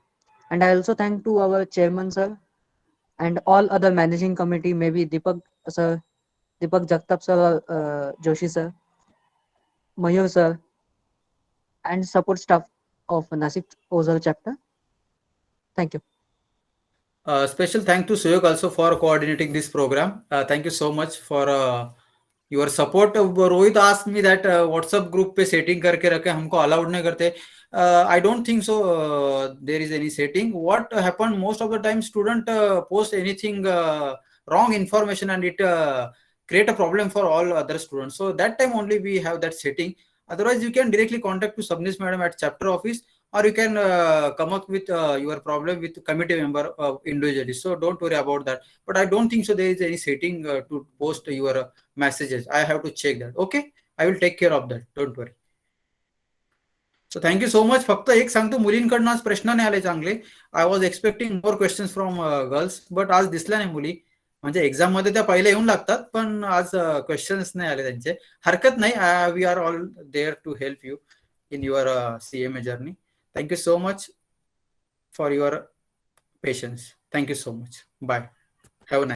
S2: And I also thank to our chairman sir and all other managing committee, maybe Deepak sir, Deepak Jagtap sir, Joshi sir, Mayur sir, and support staff of Nasik Ozar chapter. Thank you.
S3: Special thank to Suyog also for coordinating this program. Thank you so much for your support. Rohit asked me that WhatsApp group पे setting करके रखे, हमको allowed नहीं करते. I don't think so. There is any setting. What happened most of the time, student post anything wrong information and it create a problem for all other students. So that time only we have that setting. Otherwise, you can directly contact to Subnis madam at chapter office, or you can come up with your problem with committee member individually. So don't worry about that. But I don't think so there is any setting to post your messages. I have to check that. Okay, I will take care of that. Don't worry. So thank you so much. फक्त एक सांगतो, मुलींकडनं आज प्रश्न नाही आले चांगले. I was expecting more questions from girls, but आज दिसल्या नाही मुली. म्हणजे एक्झाम मध्ये त्या पहिले येऊन लागतात, पण आज क्वेश्चन्स नाही आले त्यांचे. हरकत नाही, we are all there to help you in your CMA journey. Thank you so much for your patience. Thank you so much. Bye. Have a nice